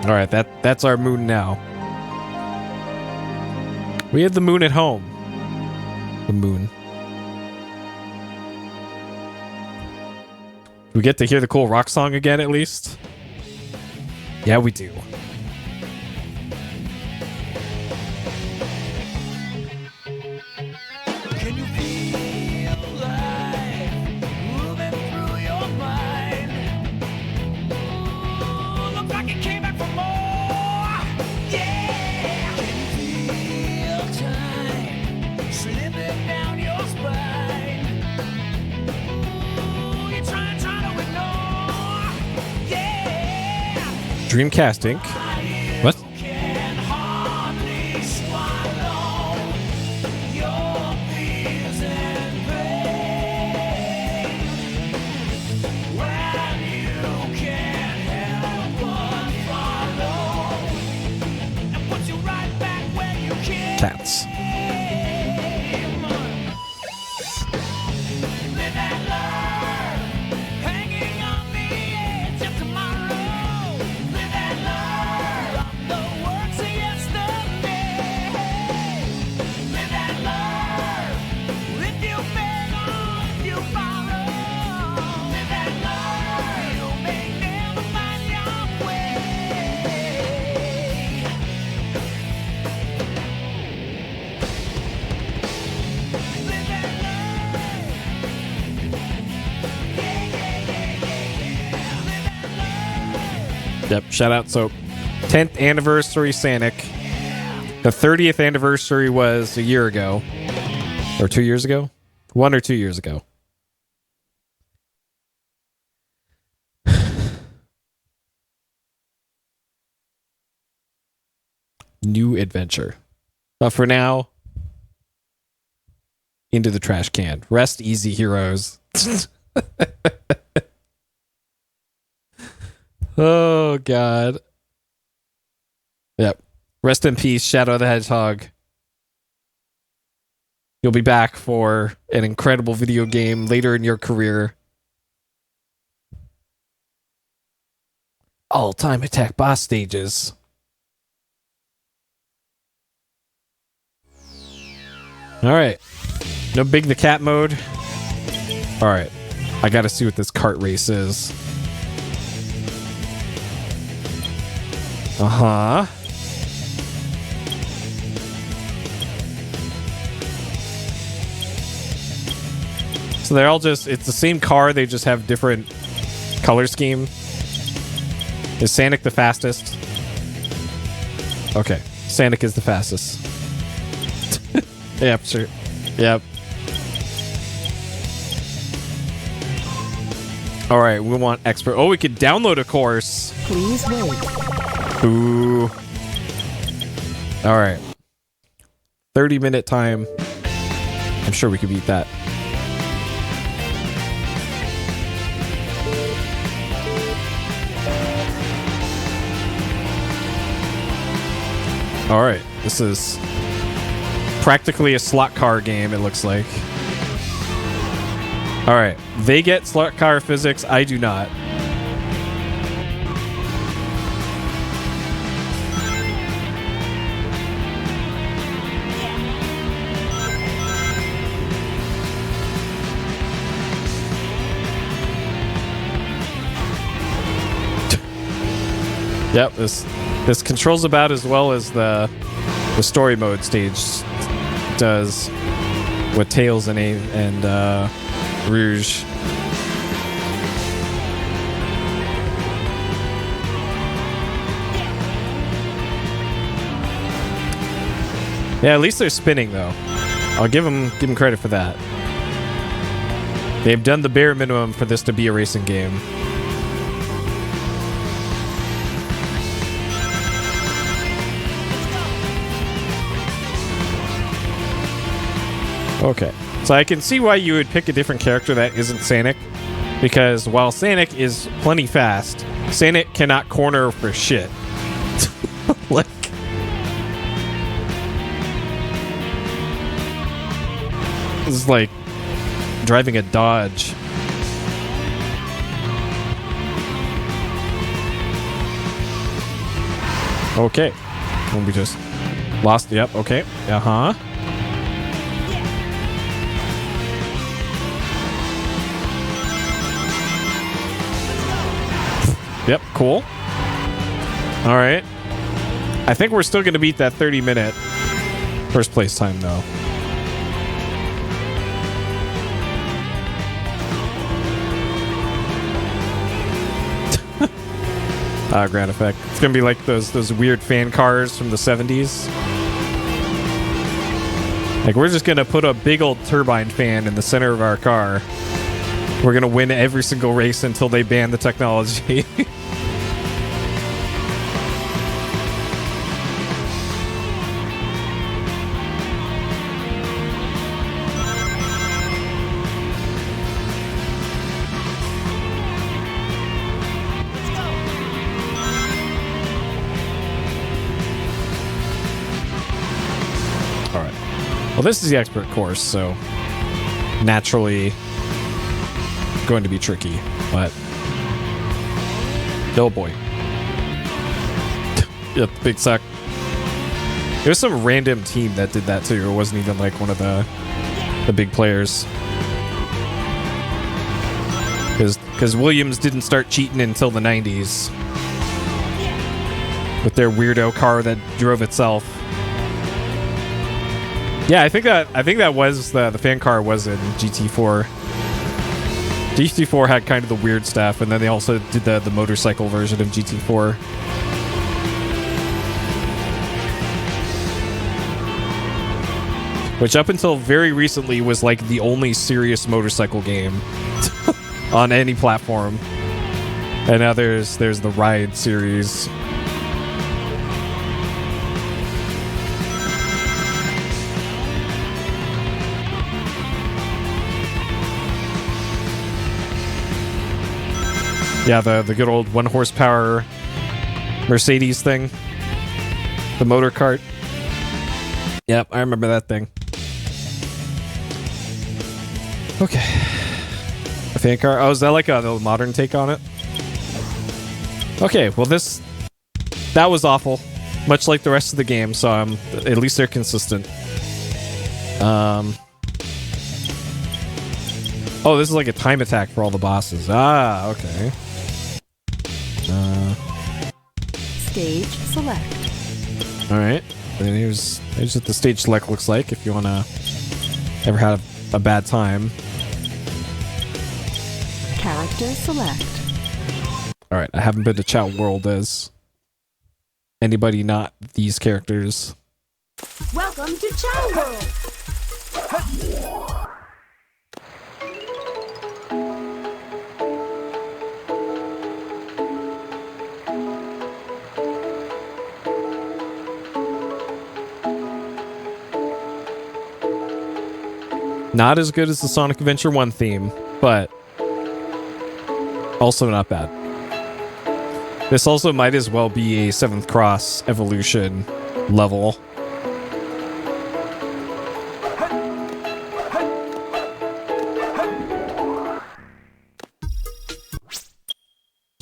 Alright, that's our moon now. We had the moon at home. The moon. We get to hear the cool rock song again, at least? Yeah, we do. Can you feel life moving through your mind? Dreamcast Inc. What? Cats. Yep, shout out. So, 10th anniversary Sanic. The 30th anniversary was a year ago. Or 2 years ago? 1 or 2 years ago. New adventure. But for now, into the trash can. Rest easy, heroes. Oh, God. Yep. Rest in peace, Shadow the Hedgehog. You'll be back for an incredible video game later in your career. All-time attack boss stages. Alright. No Big the Cat mode. Alright. I gotta see what this kart race is. Uh-huh. So they're all just, it's the same car, they just have different color scheme. Is Sanic the fastest? Okay. Sanic is the fastest. Yep, sure. Yep. Alright, we want expert. Oh, we could download a course. Please wait. Ooh. Alright. 30-minute time. I'm sure we could beat that. Alright. This is practically a slot car game, it looks like. Alright. They get slot car physics. I do not. Yep, this controls about as well as the story mode stage does with Tails and Rouge. Yeah, at least they're spinning though. I'll give them credit for that. They've done the bare minimum for this to be a racing game. Okay, so I can see why you would pick a different character that isn't Sanic, because while Sanic is plenty fast, Sanic cannot corner for shit. Like, it's like driving a Dodge. Okay, we just lost. Yep. Okay. Uh-huh. Yep, cool. All right. I think we're still going to beat that 30-minute first place time, though. Ground effect. It's going to be like those weird fan cars from the 70s. Like, we're just going to put a big old turbine fan in the center of our car. We're going to win every single race until they ban the technology. Well, this is the expert course, so naturally going to be tricky, but oh boy. Yeah, big suck. It was some random team that did that too. It wasn't even like one of the big players. Because Williams didn't start cheating until the 90s with their weirdo car that drove itself. Yeah, I think that was the fan car was in GT4. GT4 had kind of the weird stuff, and then they also did the motorcycle version of GT4. Which up until very recently was like the only serious motorcycle game on any platform. And now there's the Ride series. Yeah, the good old 1 horsepower Mercedes thing. The motor cart. Yep, I remember that thing. Okay. A fan car. Oh, is that like a modern take on it? Okay, well that was awful. Much like the rest of the game, so at least they're consistent. Oh, this is like a time attack for all the bosses. Ah, okay. Stage select. Alright. And here's what the stage select looks like if you want to ever have a bad time. Character select. Alright, I haven't been to Chat World as anybody not these characters. Welcome to Chow World! Not as good as the Sonic Adventure 1 theme, but also not bad. This also might as well be a 7th Cross Evolution level.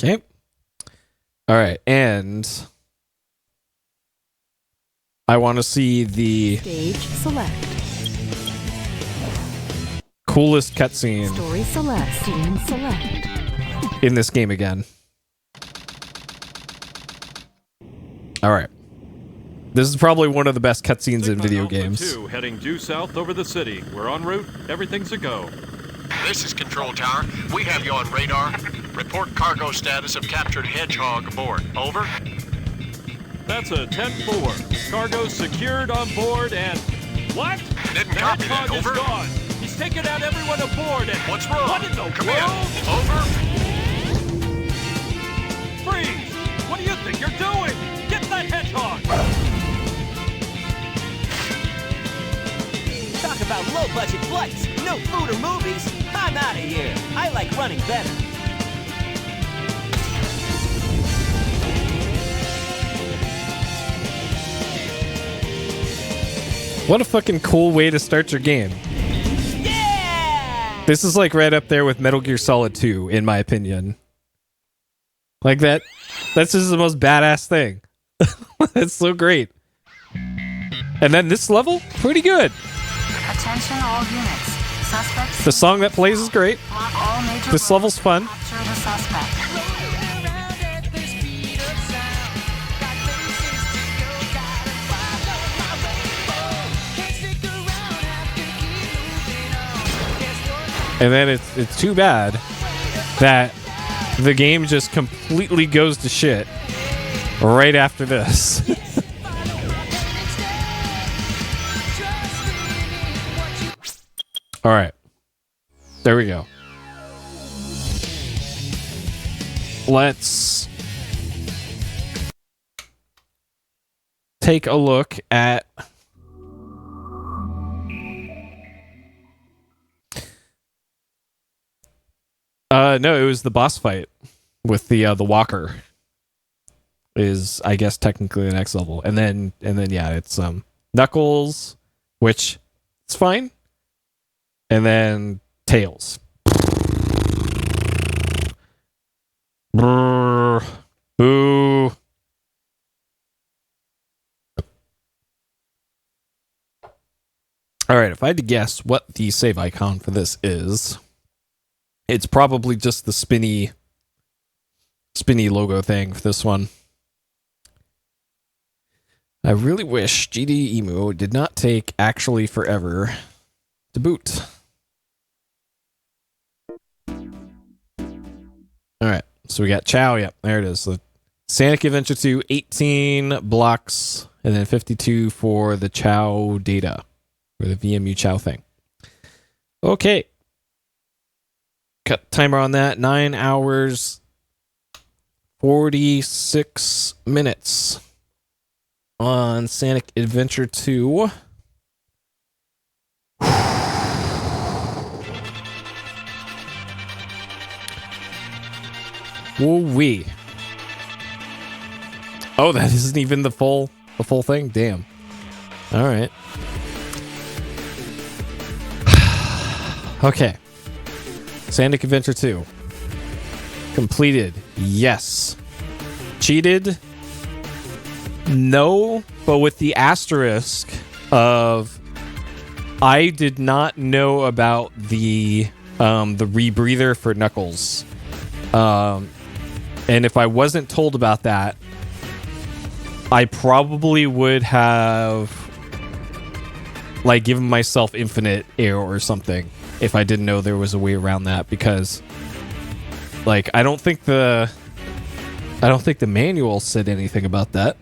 Okay. Alright, and I want to see the Stage select. coolest cutscene Story select. Scene select. in this game again. Alright. This is probably one of the best cutscenes in video games. 2 heading due south over the city. We're en route. Everything's a go. This is Control Tower. We have you on radar. Report cargo status of captured Hedgehog aboard. Over. That's a 10-4. Cargo secured on board and... What? Didn't The copy that. Hedgehog is Over. gone. He's taken out everyone aboard and... What's wrong? What in the Come world? in. Over. Freeze! What do you think you're doing? Get that Hedgehog! Talk about low-budget flights, no food or movies. I'm out of here. I like running better. What a fucking cool way to start your game. Yeah! This is like right up there with Metal Gear Solid 2, in my opinion. Like that's just the most badass thing. That's so great. And then this level, pretty good. Attention all units. Suspects. The song that plays is great. Block all major This level's fun. Capture the suspect. And then it's too bad that the game just completely goes to shit right after this. All right. There we go. Let's take a look at no, it was the boss fight with the walker is I guess technically the next level. And then yeah, it's Knuckles, which It's fine. And then Tails. Brrr. Boo. All right, if I had to guess what the save icon for this is, it's probably just the spinny logo thing for this one. I really wish GD Emu did not take actually forever to boot. All right, so we got Chow. Yep, there it is. The Sonic Adventure 2, 18 blocks, and then 52 for the Chow data, or the VMU Chow thing. Okay. Cut timer on that. 9 hours, 46 minutes on Sonic Adventure 2. Woo-wee. Oh, that isn't even the full thing? Damn. All right. Okay. Sonic Adventure 2. Completed. Yes. Cheated? No, but with the asterisk of I did not know about the rebreather for Knuckles. And if I wasn't told about that, I probably would have like given myself infinite air or something if I didn't know there was a way around that, because like I don't think the manual said anything about that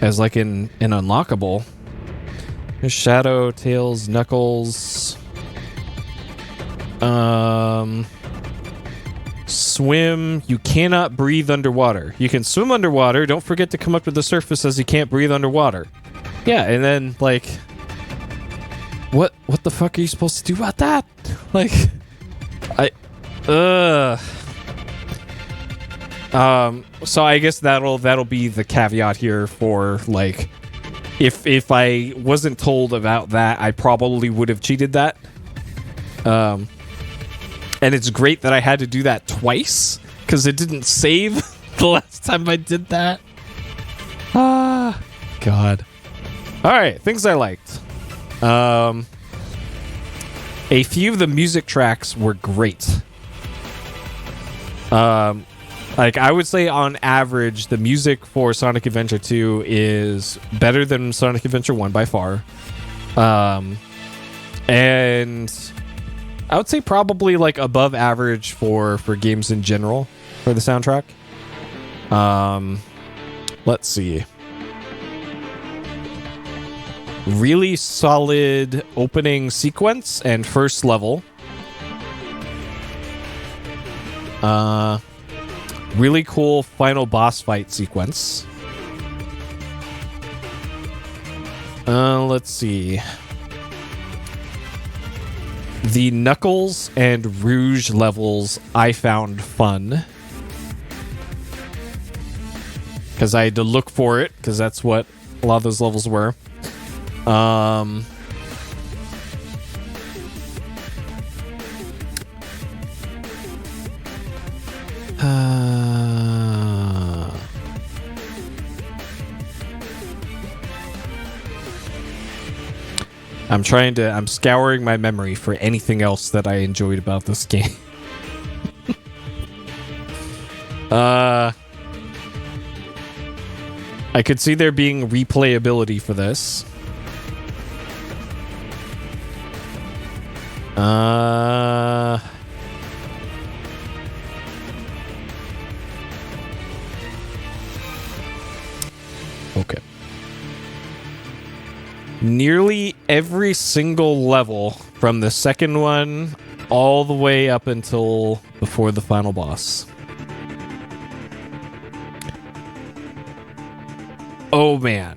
as like an unlockable. There's Shadow, Tails, Knuckles. Swim. You cannot breathe underwater. You can swim underwater. Don't forget to come up to the surface as you can't breathe underwater. Yeah, and then like, what the fuck are you supposed to do about that? Like, so I guess that'll be the caveat here for like, if I wasn't told about that, I probably would have cheated that. And it's great that I had to do that twice, because it didn't save the last time I did that. Ah, God. All right, things I liked. A few of the music tracks were great. Like I would say on average, the music for Sonic Adventure 2 is better than Sonic Adventure 1 by far. And I would say probably like above average for games in general for the soundtrack. Let's see. Really solid opening sequence and first level. Really cool final boss fight sequence. Let's see. The Knuckles and Rouge levels I found fun, because I had to look for it, because that's what a lot of those levels were. I'm scouring my memory for anything else that I enjoyed about this game. I could see there being replayability for this. Okay. Nearly every single level from the second one all the way up until before the final boss. Oh man.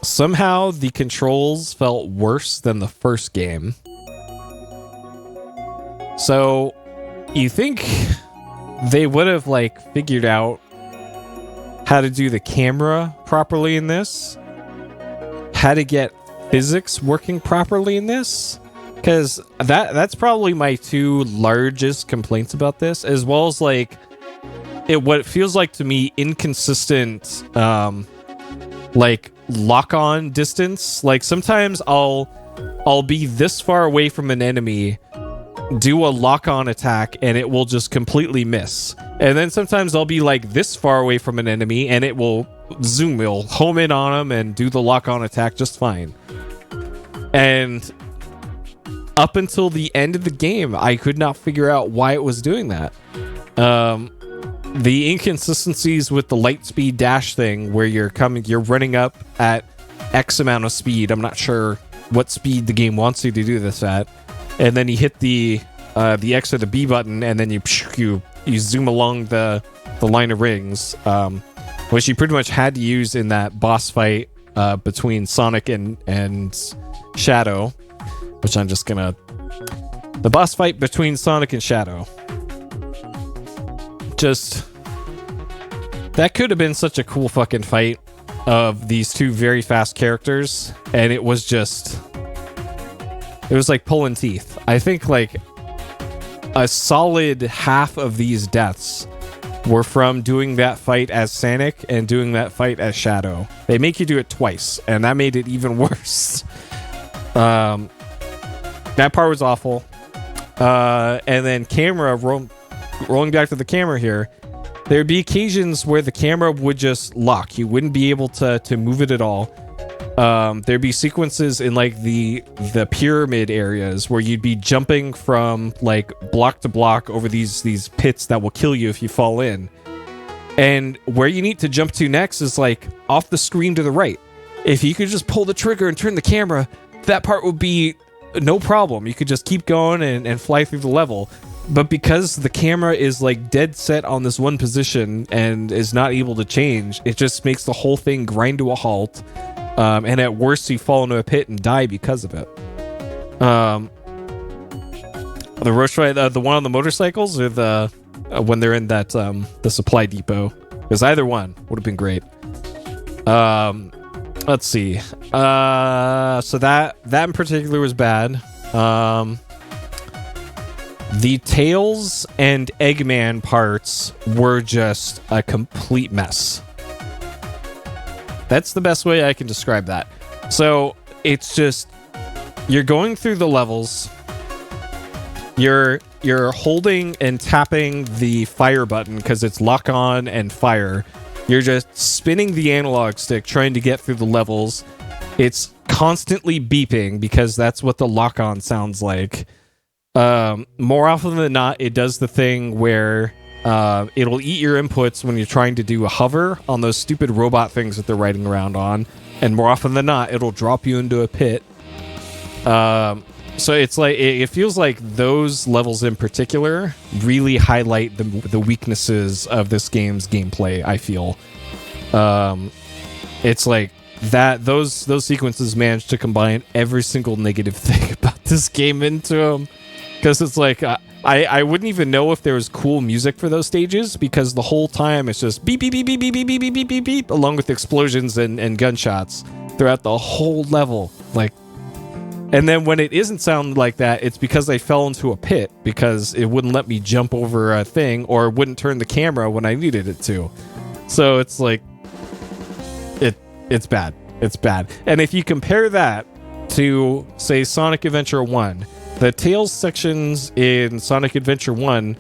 Somehow the controls felt worse than the first game. So you think they would have like figured out how to do the camera properly in this, how to get physics working properly in this, because that's probably my two largest complaints about this, as well as like what it feels like to me inconsistent like lock-on distance. Like sometimes I'll be this far away from an enemy, do a lock-on attack, and it will just completely miss. And then sometimes I'll be like this far away from an enemy and it will zoom, it'll home in on them and do the lock-on attack just fine. And up until the end of the game, I could not figure out why it was doing that. The inconsistencies with the light speed dash thing, where you're running up at X amount of speed. I'm not sure what speed the game wants you to do this at, and then you hit the X or the B button, and then you zoom along the line of rings, which you pretty much had to use in that boss fight between Sonic and Shadow. Which I'm just gonna... The boss fight between Sonic and Shadow. Just... That could have been such a cool fucking fight of these two very fast characters. And it was just... It was like pulling teeth. I think like a solid half of these deaths were from doing that fight as Sonic and doing that fight as Shadow. They make you do it twice, and that made it even worse. That part was awful. And then rolling back to the camera here, there'd be occasions where the camera would just lock. You wouldn't be able to move it at all. There'd be sequences in like the pyramid areas where you'd be jumping from like block to block over these pits that will kill you if you fall in. And where you need to jump to next is like off the screen to the right. If you could just pull the trigger and turn the camera, that part would be no problem. You could just keep going and fly through the level. But because the camera is like dead set on this one position and is not able to change, it just makes the whole thing grind to a halt. And at worst, you fall into a pit and die because of it. The rush ride, the one on the motorcycles, or the when they're in that the supply depot, because either one would have been great. Let's see. So that in particular was bad. The Tails and Eggman parts were just a complete mess. That's the best way I can describe that. So it's just, you're going through the levels. You're holding and tapping the fire button because it's lock on and fire. You're just spinning the analog stick trying to get through the levels. It's constantly beeping because that's what the lock-on sounds like. More often than not, it does the thing where it'll eat your inputs when you're trying to do a hover on those stupid robot things that they're riding around on. And more often than not, it'll drop you into a pit. So it's like, it feels like those levels in particular really highlight the weaknesses of this game's gameplay, I feel. It's like that those sequences managed to combine every single negative thing about this game into them. Because it's like, I wouldn't even know if there was cool music for those stages, because the whole time it's just beep, beep, beep, beep, beep, beep, beep, beep, beep, beep, beep, along with explosions and gunshots throughout the whole level. Like, and then when it isn't sound like that, it's because I fell into a pit because it wouldn't let me jump over a thing, or wouldn't turn the camera when I needed it to. So it's like, it's bad. It's bad. And if you compare that to, say, Sonic Adventure 1, the Tails sections in Sonic Adventure 1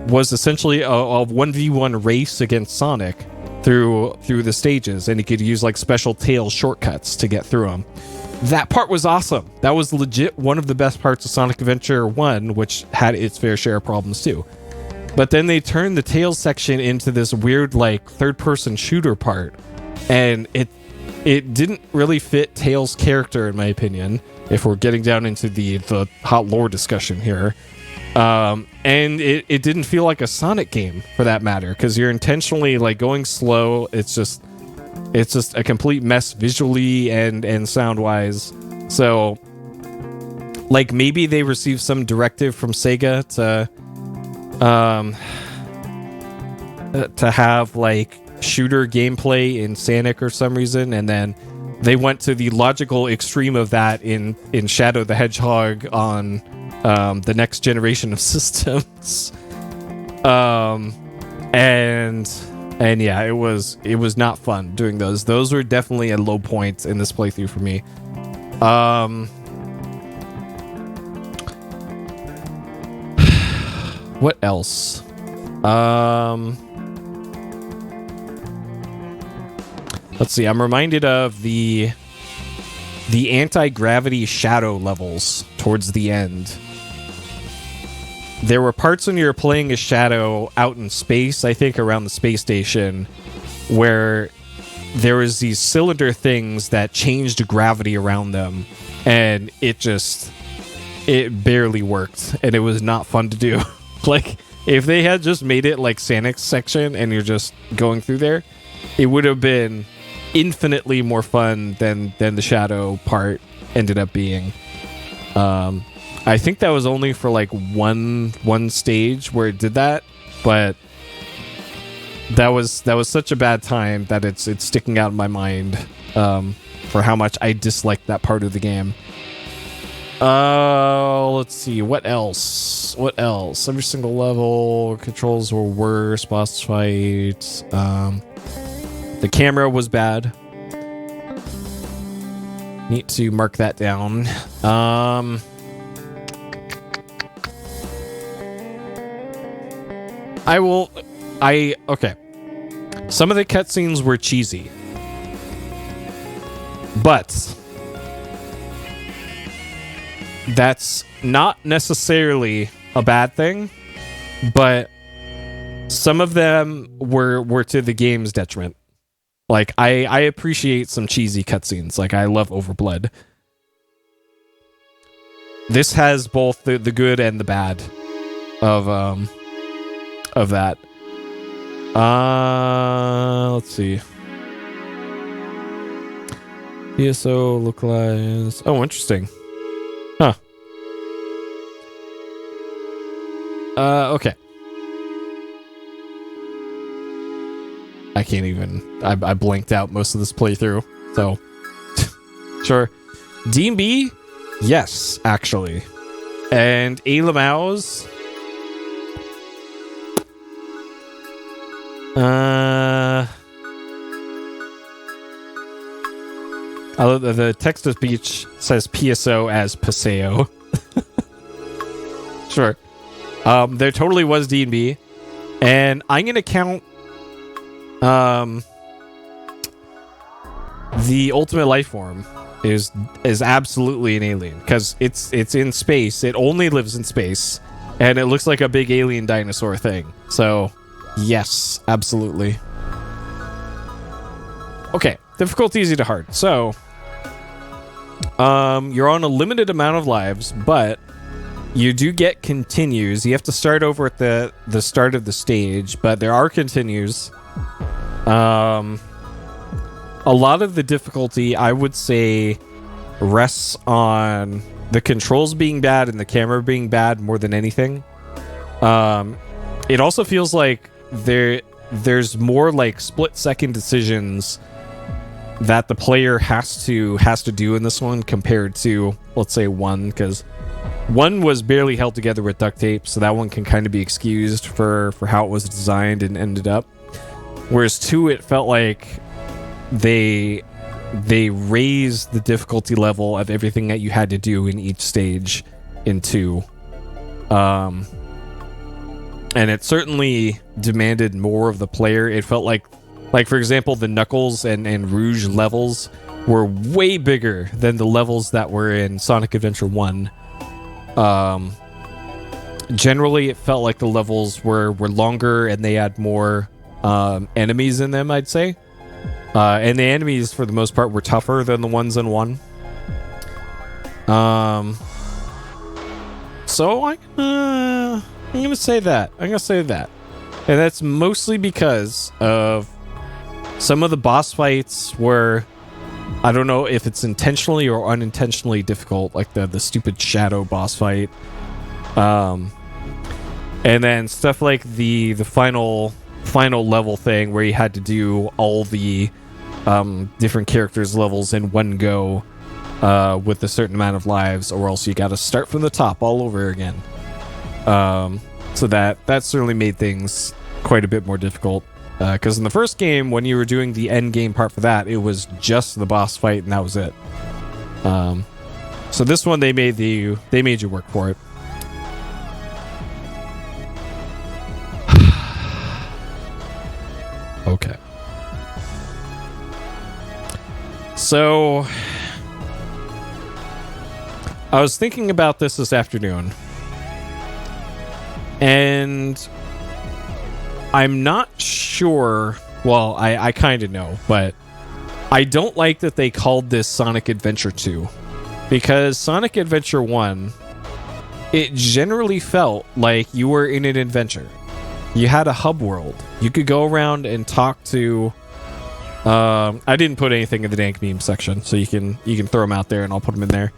was essentially a 1v1 race against Sonic through the stages, and you could use like special Tails shortcuts to get through them. That part was awesome. That was legit one of the best parts of Sonic Adventure 1, which had its fair share of problems too. But then they turned the Tails section into this weird like third-person shooter part, and it didn't really fit Tails' character, in my opinion, if we're getting down into the hot lore discussion here. And it didn't feel like a Sonic game, for that matter, because you're intentionally like going slow. It's just a complete mess visually and sound-wise. So, like, maybe they received some directive from Sega to have like shooter gameplay in Sonic for some reason, and then they went to the logical extreme of that in Shadow the Hedgehog on the next generation of systems. And yeah, it was not fun doing those. Those were definitely a low point in this playthrough for me. What else? Let's see. I'm reminded of the anti-gravity shadow levels towards the end. There were parts when you were playing as Shadow out in space, I think around the space station, where there was these cylinder things that changed gravity around them, and it barely worked, and it was not fun to do. Like, if they had just made it like Sonic's section and you're just going through there, it would have been infinitely more fun than the Shadow part ended up being. I think that was only for like one stage where it did that, but that was such a bad time that it's sticking out in my mind for how much I disliked that part of the game. Let's see, what else? Every single level, controls were worse, boss fights. The camera was bad. Need to mark that down. Okay. Some of the cutscenes were cheesy, but that's not necessarily a bad thing. But some of them were to the game's detriment. Like, I appreciate some cheesy cutscenes. Like, I love Overblood. This has both the good and the bad of that. Let's see. ESO localized. Oh, interesting. Huh. Okay. I can't even. I blanked out most of this playthrough. So, sure. D&B? Yes, actually. And A. Lamau's? The text to speech says PSO as Paseo. Sure. There totally was D&B. And I'm going to count the ultimate life form is absolutely an alien, because it's in space. It only lives in space, and it looks like a big alien dinosaur thing. So yes, absolutely. Okay, difficulty easy to hard. So you're on a limited amount of lives, but you do get continues. You have to start over at the start of the stage, but there are continues. A lot of the difficulty, I would say, rests on the controls being bad and the camera being bad more than anything. It also feels like there's more like split-second decisions that the player has to do in this one compared to, let's say, 1, because 1 was barely held together with duct tape, so that one can kind of be excused for how it was designed and ended up. Whereas 2, it felt like they raised the difficulty level of everything that you had to do in each stage in 2. And it certainly demanded more of the player. It felt like for example, the Knuckles and Rouge levels were way bigger than the levels that were in Sonic Adventure 1. Generally, it felt like the levels were longer and they had more enemies in them, I'd say. And the enemies, for the most part, were tougher than the ones in 1. So I'm gonna say that. And that's mostly because of some of the boss fights were, I don't know if it's intentionally or unintentionally difficult, like the stupid Shadow boss fight. And then stuff like the final final level thing where you had to do all the different characters' levels in one go with a certain amount of lives, or else you got to start from the top all over again. So that certainly made things quite a bit more difficult. Because in the first game, when you were doing the end game part for that, it was just the boss fight and that was it. So this one they made you work for it. Okay. So I was thinking about this afternoon, and I'm not sure. Well, I kind of know, but I don't like that they called this Sonic Adventure 2, because Sonic Adventure 1, it generally felt like you were in an adventure. You had a hub world. You could go around and talk to... I didn't put anything in the dank meme section, so you can throw them out there and I'll put them in there.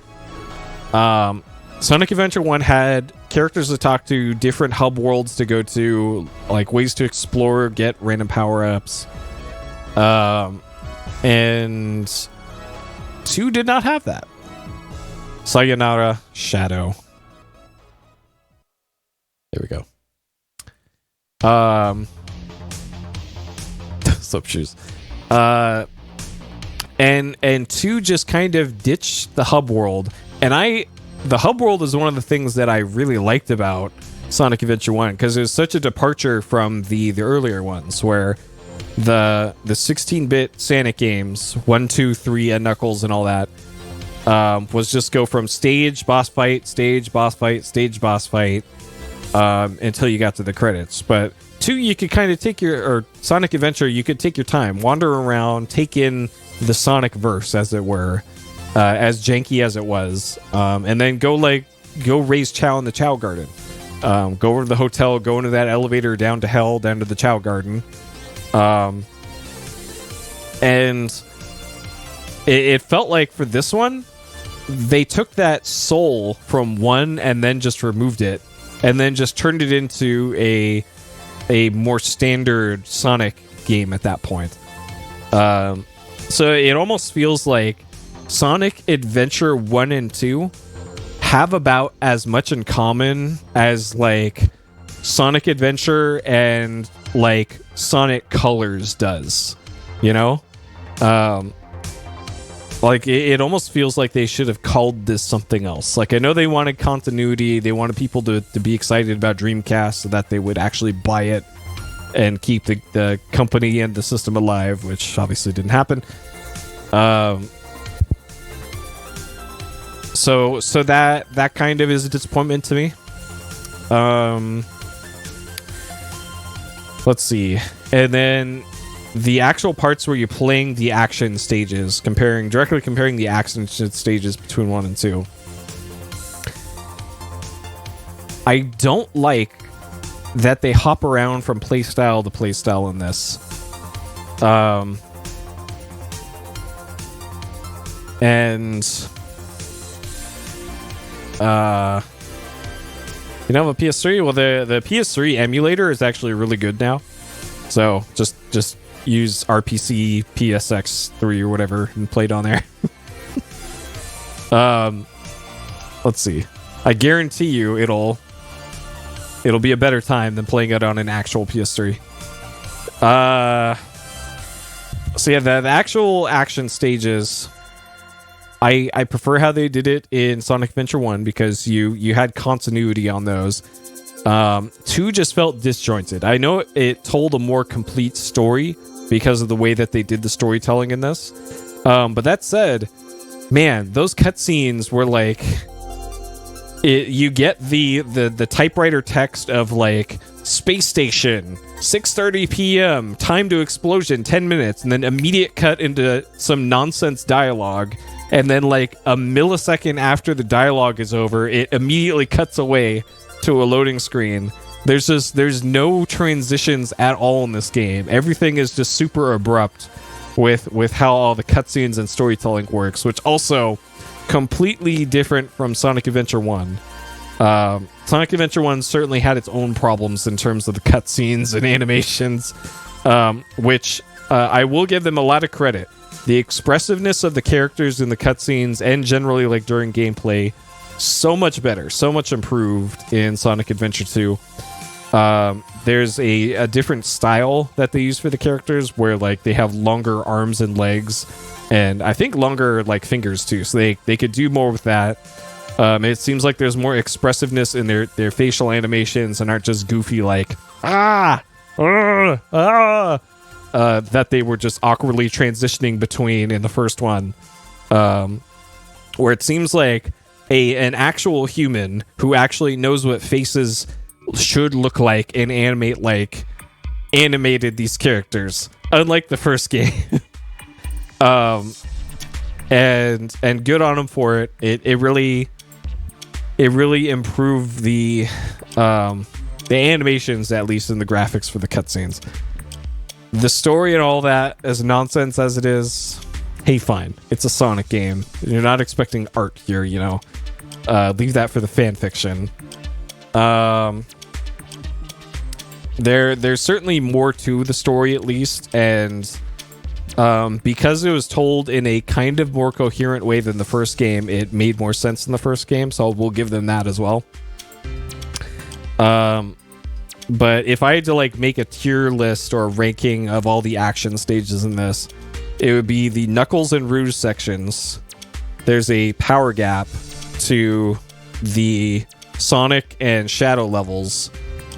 Sonic Adventure 1 had characters to talk to, different hub worlds to go to, like ways to explore, get random power-ups. And 2 did not have that. Sayonara Shadow. There we go. Slip shoes. And 2 just kind of ditched the hub world. And the hub world is one of the things that I really liked about Sonic Adventure 1, because it was such a departure from the earlier ones, where the 16-bit Sonic games, 1, 2, 3, and Knuckles and all that, was just go from stage, boss fight, stage, boss fight, stage, boss fight, until you got to the credits. But 2, you could kind of or Sonic Adventure, you could take your time, wander around, take in the Sonic verse, as it were, as janky as it was, and then go raise Chow in the Chow Garden. Go over to the hotel, go into that elevator down to hell, down to the Chow Garden. And it felt like for this one, they took that soul from 1 and then just removed it, and then just turned it into a more standard Sonic game at that point. So it almost feels like Sonic Adventure 1 and 2 have about as much in common as like Sonic Adventure and like Sonic Colors does, you know? Like it almost feels like they should have called this something else. Like, I know they wanted continuity, they wanted people to be excited about Dreamcast so that they would actually buy it and keep the company and the system alive, which obviously didn't happen. So that kind of is a disappointment to me. Let's see. And then the actual parts where you're playing the action stages, directly comparing the action stages between 1 and 2. I don't like that they hop around from playstyle to playstyle in this. You know, the PS3, well, the PS3 emulator is actually really good now. So just use RPC PSX3 or whatever and play it on there. Let's see. I guarantee you it'll be a better time than playing it on an actual PS3. So yeah, the actual action stages, I prefer how they did it in Sonic Adventure 1 because you had continuity on those. 2 just felt disjointed. I know it told a more complete story because of the way that they did the storytelling in this. But that said, man, those cutscenes were like... you get the typewriter text of like, space station, 6:30 p.m., time to explosion, 10 minutes, and then immediate cut into some nonsense dialogue. And then like a millisecond after the dialogue is over, it immediately cuts away to a loading screen. There's no transitions at all in this game. Everything is just super abrupt with how all the cutscenes and storytelling works, which also completely different from Sonic Adventure 1. Sonic Adventure 1 certainly had its own problems in terms of the cutscenes and animations, which I will give them a lot of credit. The expressiveness of the characters in the cutscenes and generally like during gameplay, so much better, so much improved in Sonic Adventure 2. There's a different style that they use for the characters where like they have longer arms and legs, and I think longer like fingers too, so they could do more with that. It seems like there's more expressiveness in their facial animations and aren't just goofy like that they were just awkwardly transitioning between in the first one, where it seems like an actual human who actually knows what faces should look like and animated these characters, unlike the first game. And good on them for it. It really improved the animations, at least in the graphics for the cutscenes. The story and all that, as nonsense as it is, hey, fine. It's a Sonic game. You're not expecting art here, you know. Leave that for the fan fiction. There's certainly more to the story, at least, and because it was told in a kind of more coherent way than the first game, it made more sense in the first game, so we'll give them that as well. But if I had to like make a tier list or a ranking of all the action stages in this, it would be the Knuckles and Rouge sections. There's a power gap to the Sonic and Shadow levels,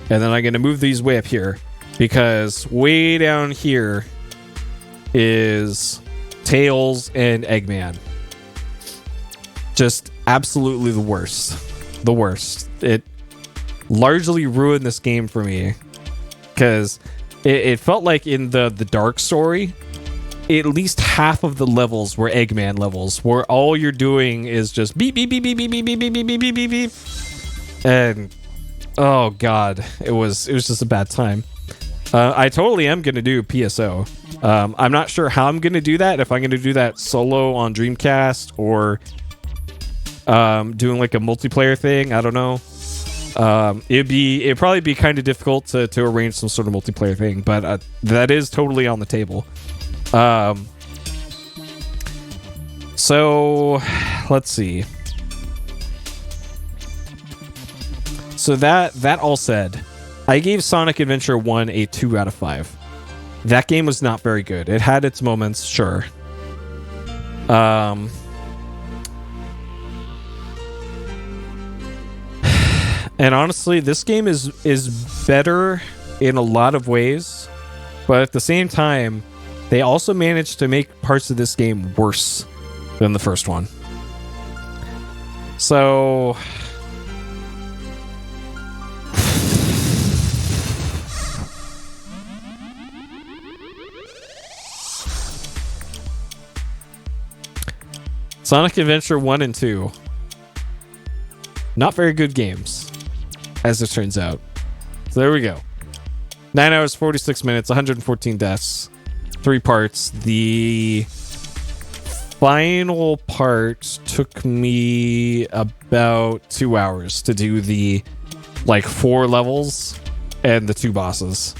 and then I'm going to move these way up here because way down here is Tails and Eggman. Just absolutely the worst. The worst. It largely ruined this game for me because it felt like in the Dark Story, at least half of the levels were Eggman levels, where all you're doing is just beep beep beep beep beep beep beep beep beep beep beep beep, and oh god, it was just a bad time. I totally am gonna do PSO. I'm not sure how I'm gonna do that. If I'm gonna do that solo on Dreamcast or doing like a multiplayer thing, I don't know. It'd probably be kind of difficult to arrange some sort of multiplayer thing, but that is totally on the table. So let's see. So that all said, I gave Sonic Adventure 1 a 2 out of 5. That game was not very good. It had its moments, sure. And honestly, this game is better in a lot of ways, but at the same time, they also managed to make parts of this game worse than the first one. So Sonic Adventure 1 and 2, not very good games, as it turns out. So there we go. 9 hours, 46 minutes, 114 deaths, 3 parts. The final part took me about 2 hours to do the, 4 levels and the 2 bosses.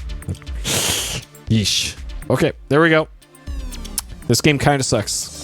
Yeesh. Okay, there we go. This game kind of sucks.